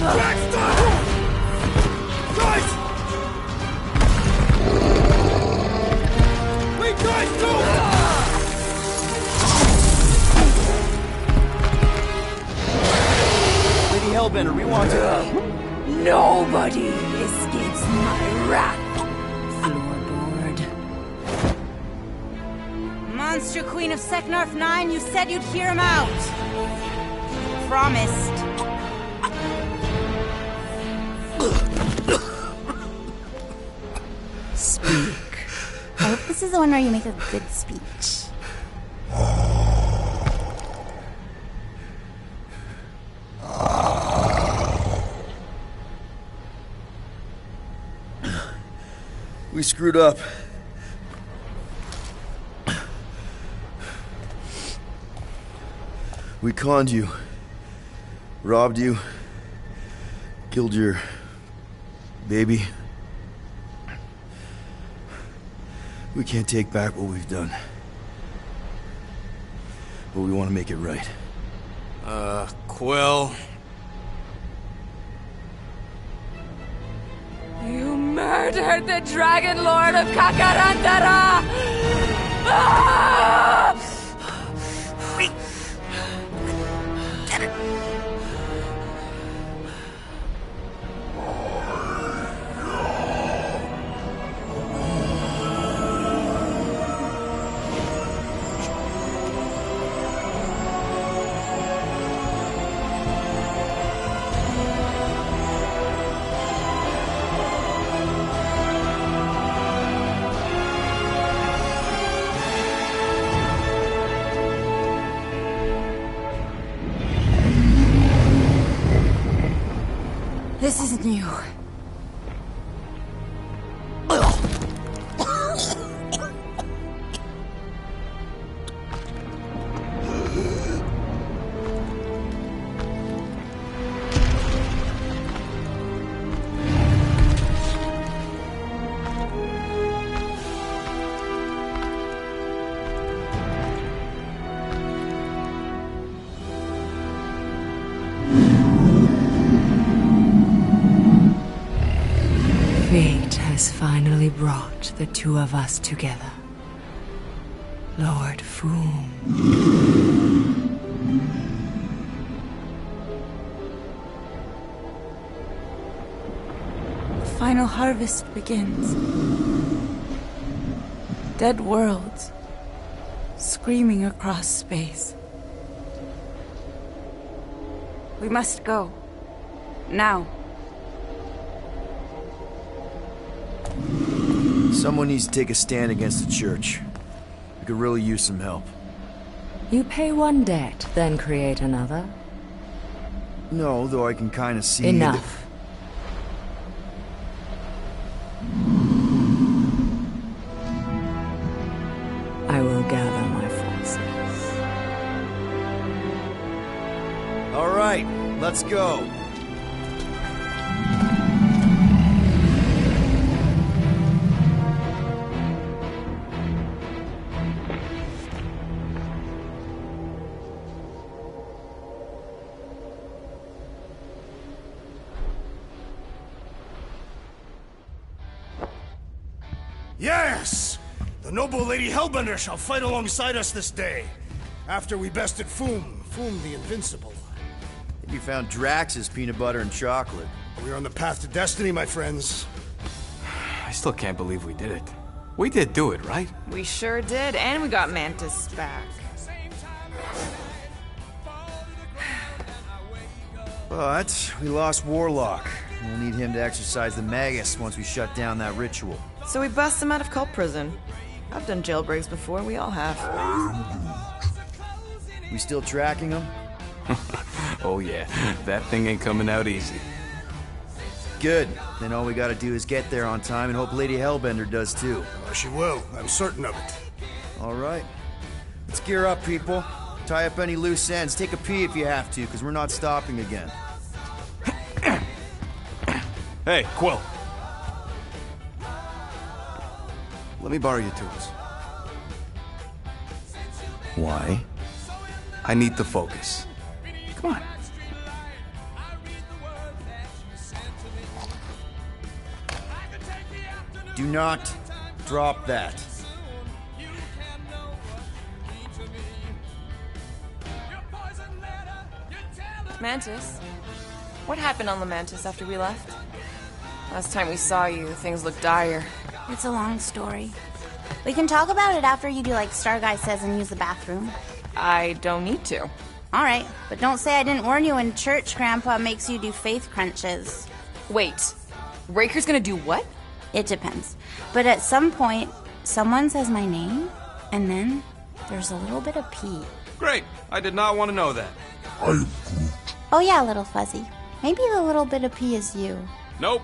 Backstop! Guys! Wait, guys, no! Lady Hellbender, we want to... Nobody escapes my wrath. Floorboard. Monster Queen of Seknarf 9, you said you'd hear him out. Promised. Speak. I hope this is the one where you make a good speech. We screwed up. We conned you. Robbed you. Killed your... baby. We can't take back what we've done. But we want to make it right. Quill. You murdered the Dragon Lord of Kakarandara! Ah! This isn't you. brought the two of us together. Lord Foom. The final harvest begins. Dead worlds, screaming across space. We must go. Now. Someone needs to take a stand against the church. We could really use some help. You pay one debt, then create another? No, though I can kind of see... Enough. I will gather my forces. All right, let's go. Yes! The noble Lady Hellbender shall fight alongside us this day. After we bested Foom the Invincible. You found Drax's peanut butter and chocolate. We are on the path to destiny, my friends. I still can't believe we did it. We did do it, right? We sure did, and we got Mantis back. But we lost Warlock. We'll need him to exercise the Magus once we shut down that ritual. So we bust him out of cult prison. I've done jailbreaks before, we all have. We still tracking him? Oh yeah, that thing ain't coming out easy. Good. Then all we gotta do is get there on time and hope Lady Hellbender does too. She will. I'm certain of it. All right. Let's gear up, people. Tie up any loose ends. Take a pee if you have to, because we're not stopping again. Hey, Quill. Let me borrow your tools. Why? I need to focus. Come on. Do not drop that. Mantis? What happened on the Mantis after we left? Last time we saw you, things looked dire. It's a long story. We can talk about it after you do like Star Guy says and use the bathroom. I don't need to. Alright, but don't say I didn't warn you in church Grandpa makes you do faith crunches. Wait, Raker's gonna do what? It depends. But at some point, someone says my name, and then there's a little bit of pee. Great. I did not want to know that. Oh yeah, little fuzzy. Maybe the little bit of pee is you. Nope.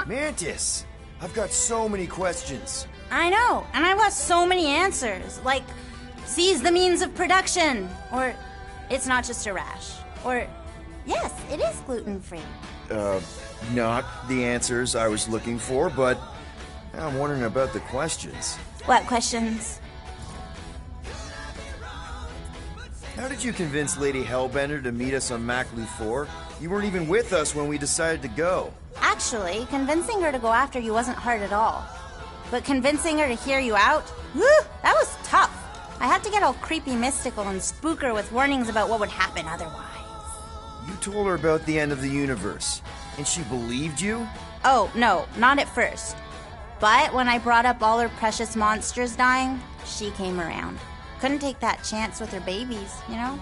Mantis! I've got so many questions. I know, and I've got so many answers. Like, seize the means of production. Or, it's not just a rash. Or, yes, it is gluten-free. Not the answers I was looking for, but I'm wondering about the questions. What questions? How did you convince Lady Hellbender to meet us on Maclu 4? You weren't even with us when we decided to go. Actually, convincing her to go after you wasn't hard at all. But convincing her to hear you out? Whew, that was tough. I had to get all creepy mystical and spook her with warnings about what would happen otherwise. You told her about the end of the universe, and she believed you? Oh, no, not at first. But when I brought up all her precious monsters dying, she came around. Couldn't take that chance with her babies, you know?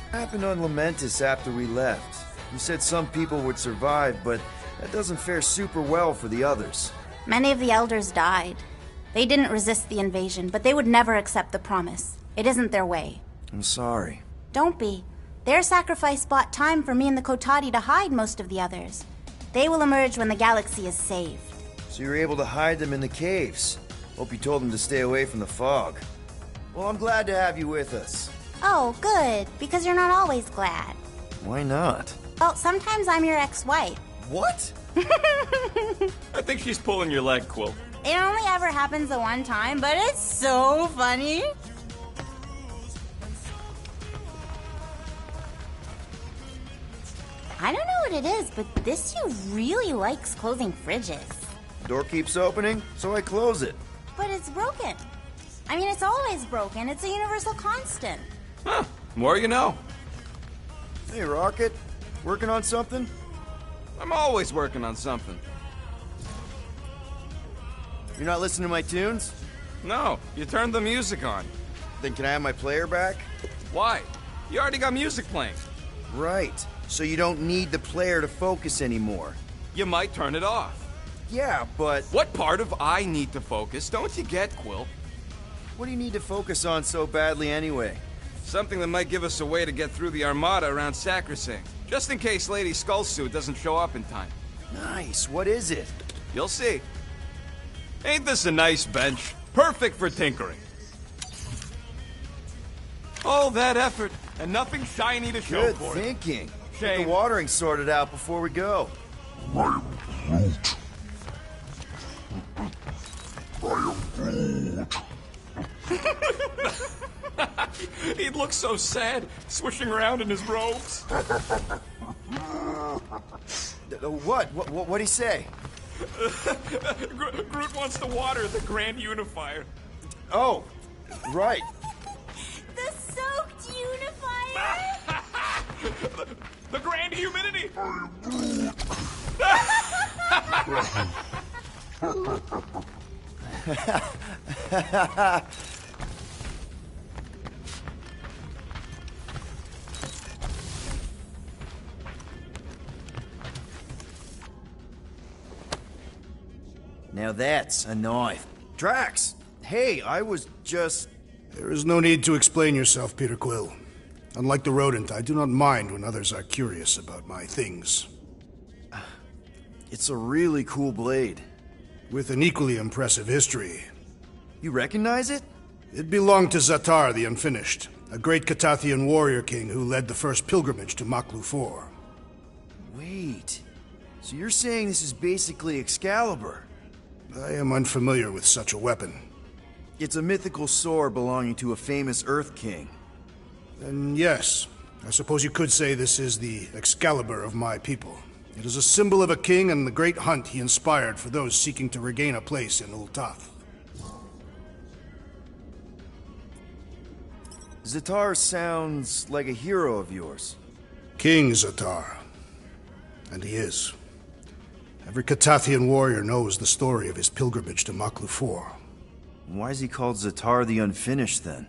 What happened on Lamentis after we left? You said some people would survive, but that doesn't fare super well for the others. Many of the elders died. They didn't resist the invasion, but they would never accept the promise. It isn't their way. I'm sorry. Don't be. Their sacrifice bought time for me and the Kotati to hide most of the others. They will emerge when the galaxy is saved. So you were able to hide them in the caves. Hope you told them to stay away from the fog. Well, I'm glad to have you with us. Oh, good, because you're not always glad. Why not? Well, sometimes I'm your ex-wife. What? I think she's pulling your leg, Quill. It only ever happens the one time, but it's so funny. I don't know what it is, but this you really likes closing fridges. Door keeps opening, so I close it. But it's broken. I mean, it's always broken. It's a universal constant. Huh. More you know. Hey, Rocket. Working on something? I'm always working on something. You're not listening to my tunes? No, you turned the music on. Then can I have my player back? Why? You already got music playing. Right. So you don't need the player to focus anymore. You might turn it off. Yeah, but... What part of I need to focus don't you get, Quill? What do you need to focus on so badly anyway? Something that might give us a way to get through the Armada around Sacrosanct. Just in case Lady Skullsuit doesn't show up in time. Nice. What is it? You'll see. Ain't this a nice bench? Perfect for tinkering. All that effort, and nothing shiny to show Good for it. thinking. Shame. Get the watering sorted out before we go. I am Groot. He'd look so sad, swishing around in his robes. What'd he say? Groot wants to water the Grand Unifier. Oh, right. The soaked unifier! The Grand Humidity! Now that's a knife. Drax! Hey, I was just... There is no need to explain yourself, Peter Quill. Unlike the rodent, I do not mind when others are curious about my things. It's a really cool blade. With an equally impressive history. You recognize it? It belonged to Zatar the Unfinished, a great Catathian warrior king who led the first pilgrimage to Maklu 4. Wait, so you're saying this is basically Excalibur? I am unfamiliar with such a weapon. It's a mythical sword belonging to a famous Earth King. Then yes, I suppose you could say this is the Excalibur of my people. It is a symbol of a king and the great hunt he inspired for those seeking to regain a place in Ultath. Zatar sounds like a hero of yours. King Zatar. And he is. Every Catathian warrior knows the story of his pilgrimage to Maklu 4. Why is he called Zatar the Unfinished, then?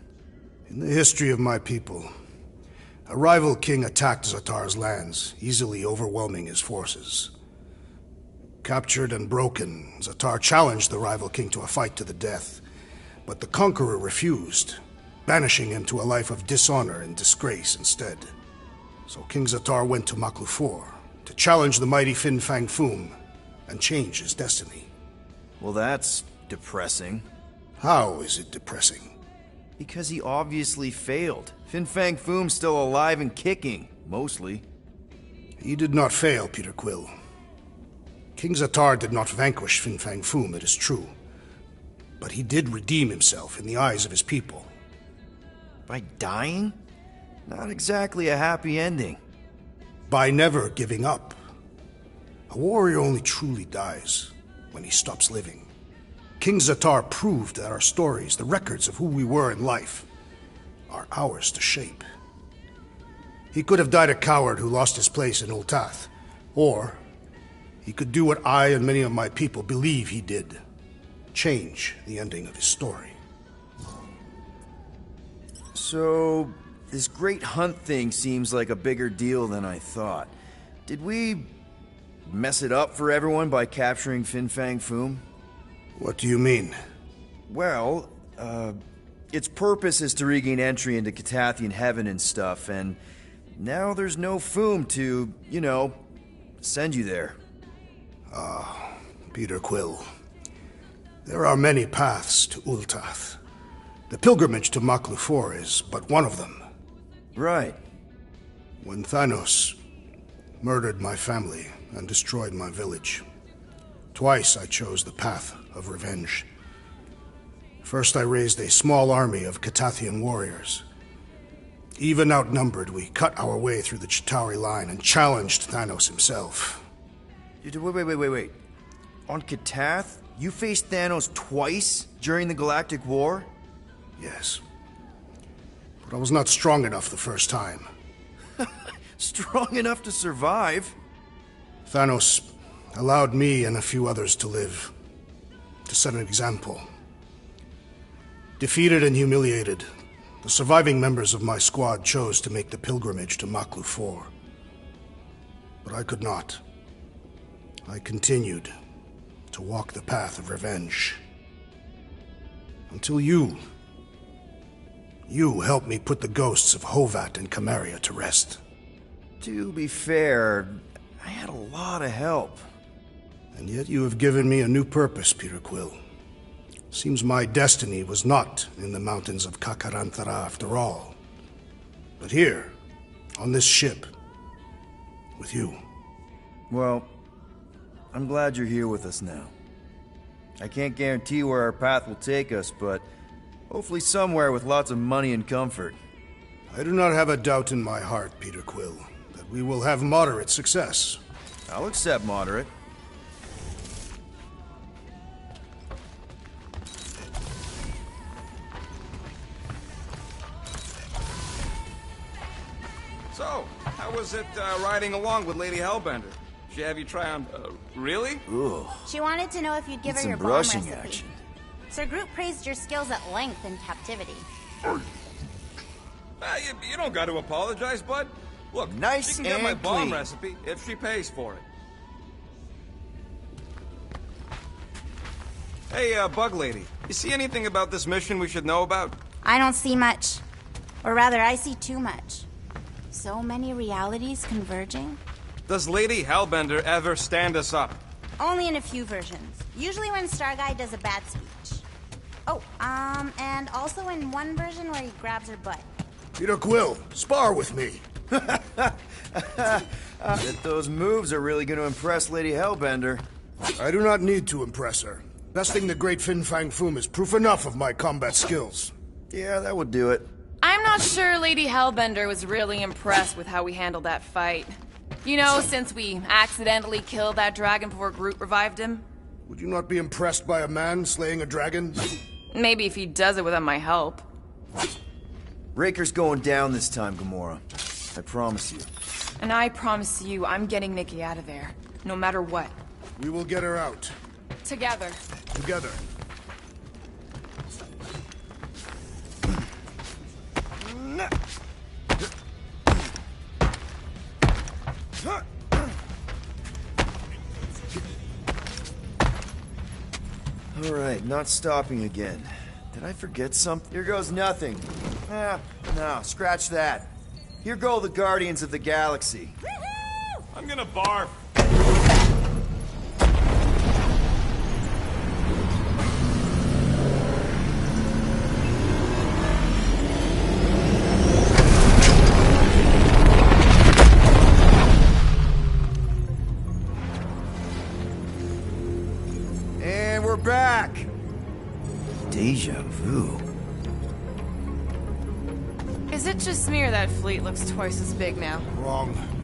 In the history of my people, a rival king attacked Zatar's lands, easily overwhelming his forces. Captured and broken, Zatar challenged the rival king to a fight to the death, but the conqueror refused, banishing him to a life of dishonor and disgrace instead. So King Zatar went to Maklu 4 to challenge the mighty Fin Fang Foom and change his destiny. Well, that's depressing. How is it depressing? Because he obviously failed. Fin Fang Foom's still alive and kicking, mostly. He did not fail, Peter Quill. King Zatar did not vanquish Fin Fang Foom, it is true. But he did redeem himself in the eyes of his people. By dying? Not exactly a happy ending. By never giving up. A warrior only truly dies when he stops living. King Zatar proved that our stories, the records of who we were in life, are ours to shape. He could have died a coward who lost his place in Ultath, or he could do what I and many of my people believe he did, change the ending of his story. So, this great hunt thing seems like a bigger deal than I thought. Did we mess it up for everyone by capturing Fin Fang Foom? What do you mean? Well, its purpose is to regain entry into Catathian heaven and stuff, and now there's no Foom to, you know, send you there. Peter Quill. There are many paths to Ultath. The pilgrimage to Maklu 4 is but one of them. Right. When Thanos murdered my family and destroyed my village, twice I chose the path of revenge. First I raised a small army of Catathian warriors. even outnumbered, we cut our way through the Chitauri line and challenged Thanos himself. Wait. On Katath, you faced Thanos twice during the Galactic War? Yes. But I was not strong enough the first time. Strong enough to survive? Thanos allowed me and a few others to live, to set an example. Defeated and humiliated, the surviving members of my squad chose to make the pilgrimage to Maklu 4. But I could not. I continued to walk the path of revenge. Until you helped me put the ghosts of Hovat and Camaria to rest. To be fair, I had a lot of help. And yet you have given me a new purpose, Peter Quill. Seems my destiny was not in the mountains of Kakaranthara after all, but here, on this ship, with you. Well, I'm glad you're here with us now. I can't guarantee where our path will take us, but hopefully somewhere with lots of money and comfort. I do not have a doubt in my heart, Peter Quill, that we will have moderate success. I'll accept moderate. So, how was it riding along with Lady Hellbender? She have you try on, really? Ugh. She wanted to know if you'd give her Some your bomb brushing recipe. action. Sir Groot praised your skills at length in captivity. You don't got to apologize, bud. Look, Nice she can get my and bomb clean. recipe if she pays for it. Hey, Bug Lady, you see anything about this mission we should know about? I don't see much. Or rather, I see too much. So many realities converging? Does Lady Hellbender ever stand us up? Only in a few versions. Usually when Star Guy does a bad speech. Oh, and also in one version where he grabs her butt. Peter Quill, spar with me. Bet those moves are really going to impress Lady Hellbender. I do not need to impress her. Besting the great Fin Fang Foom is proof enough of my combat skills. Yeah, that would do it. I'm not sure Lady Hellbender was really impressed with how we handled that fight. You know, since we accidentally killed that dragon before Groot revived him. Would you not be impressed by a man slaying a dragon? Maybe if he does it without my help. Raker's going down this time, Gamora. I promise you. And I promise you, I'm getting Nikki out of there. No matter what. We will get her out. Together. Together. All right, not stopping again. Did I forget something? Here goes nothing. No, scratch that. Here go the Guardians of the Galaxy. I'm gonna barf. And we're back. Deja vu. Is it just me or that fleet looks twice as big now? Wrong.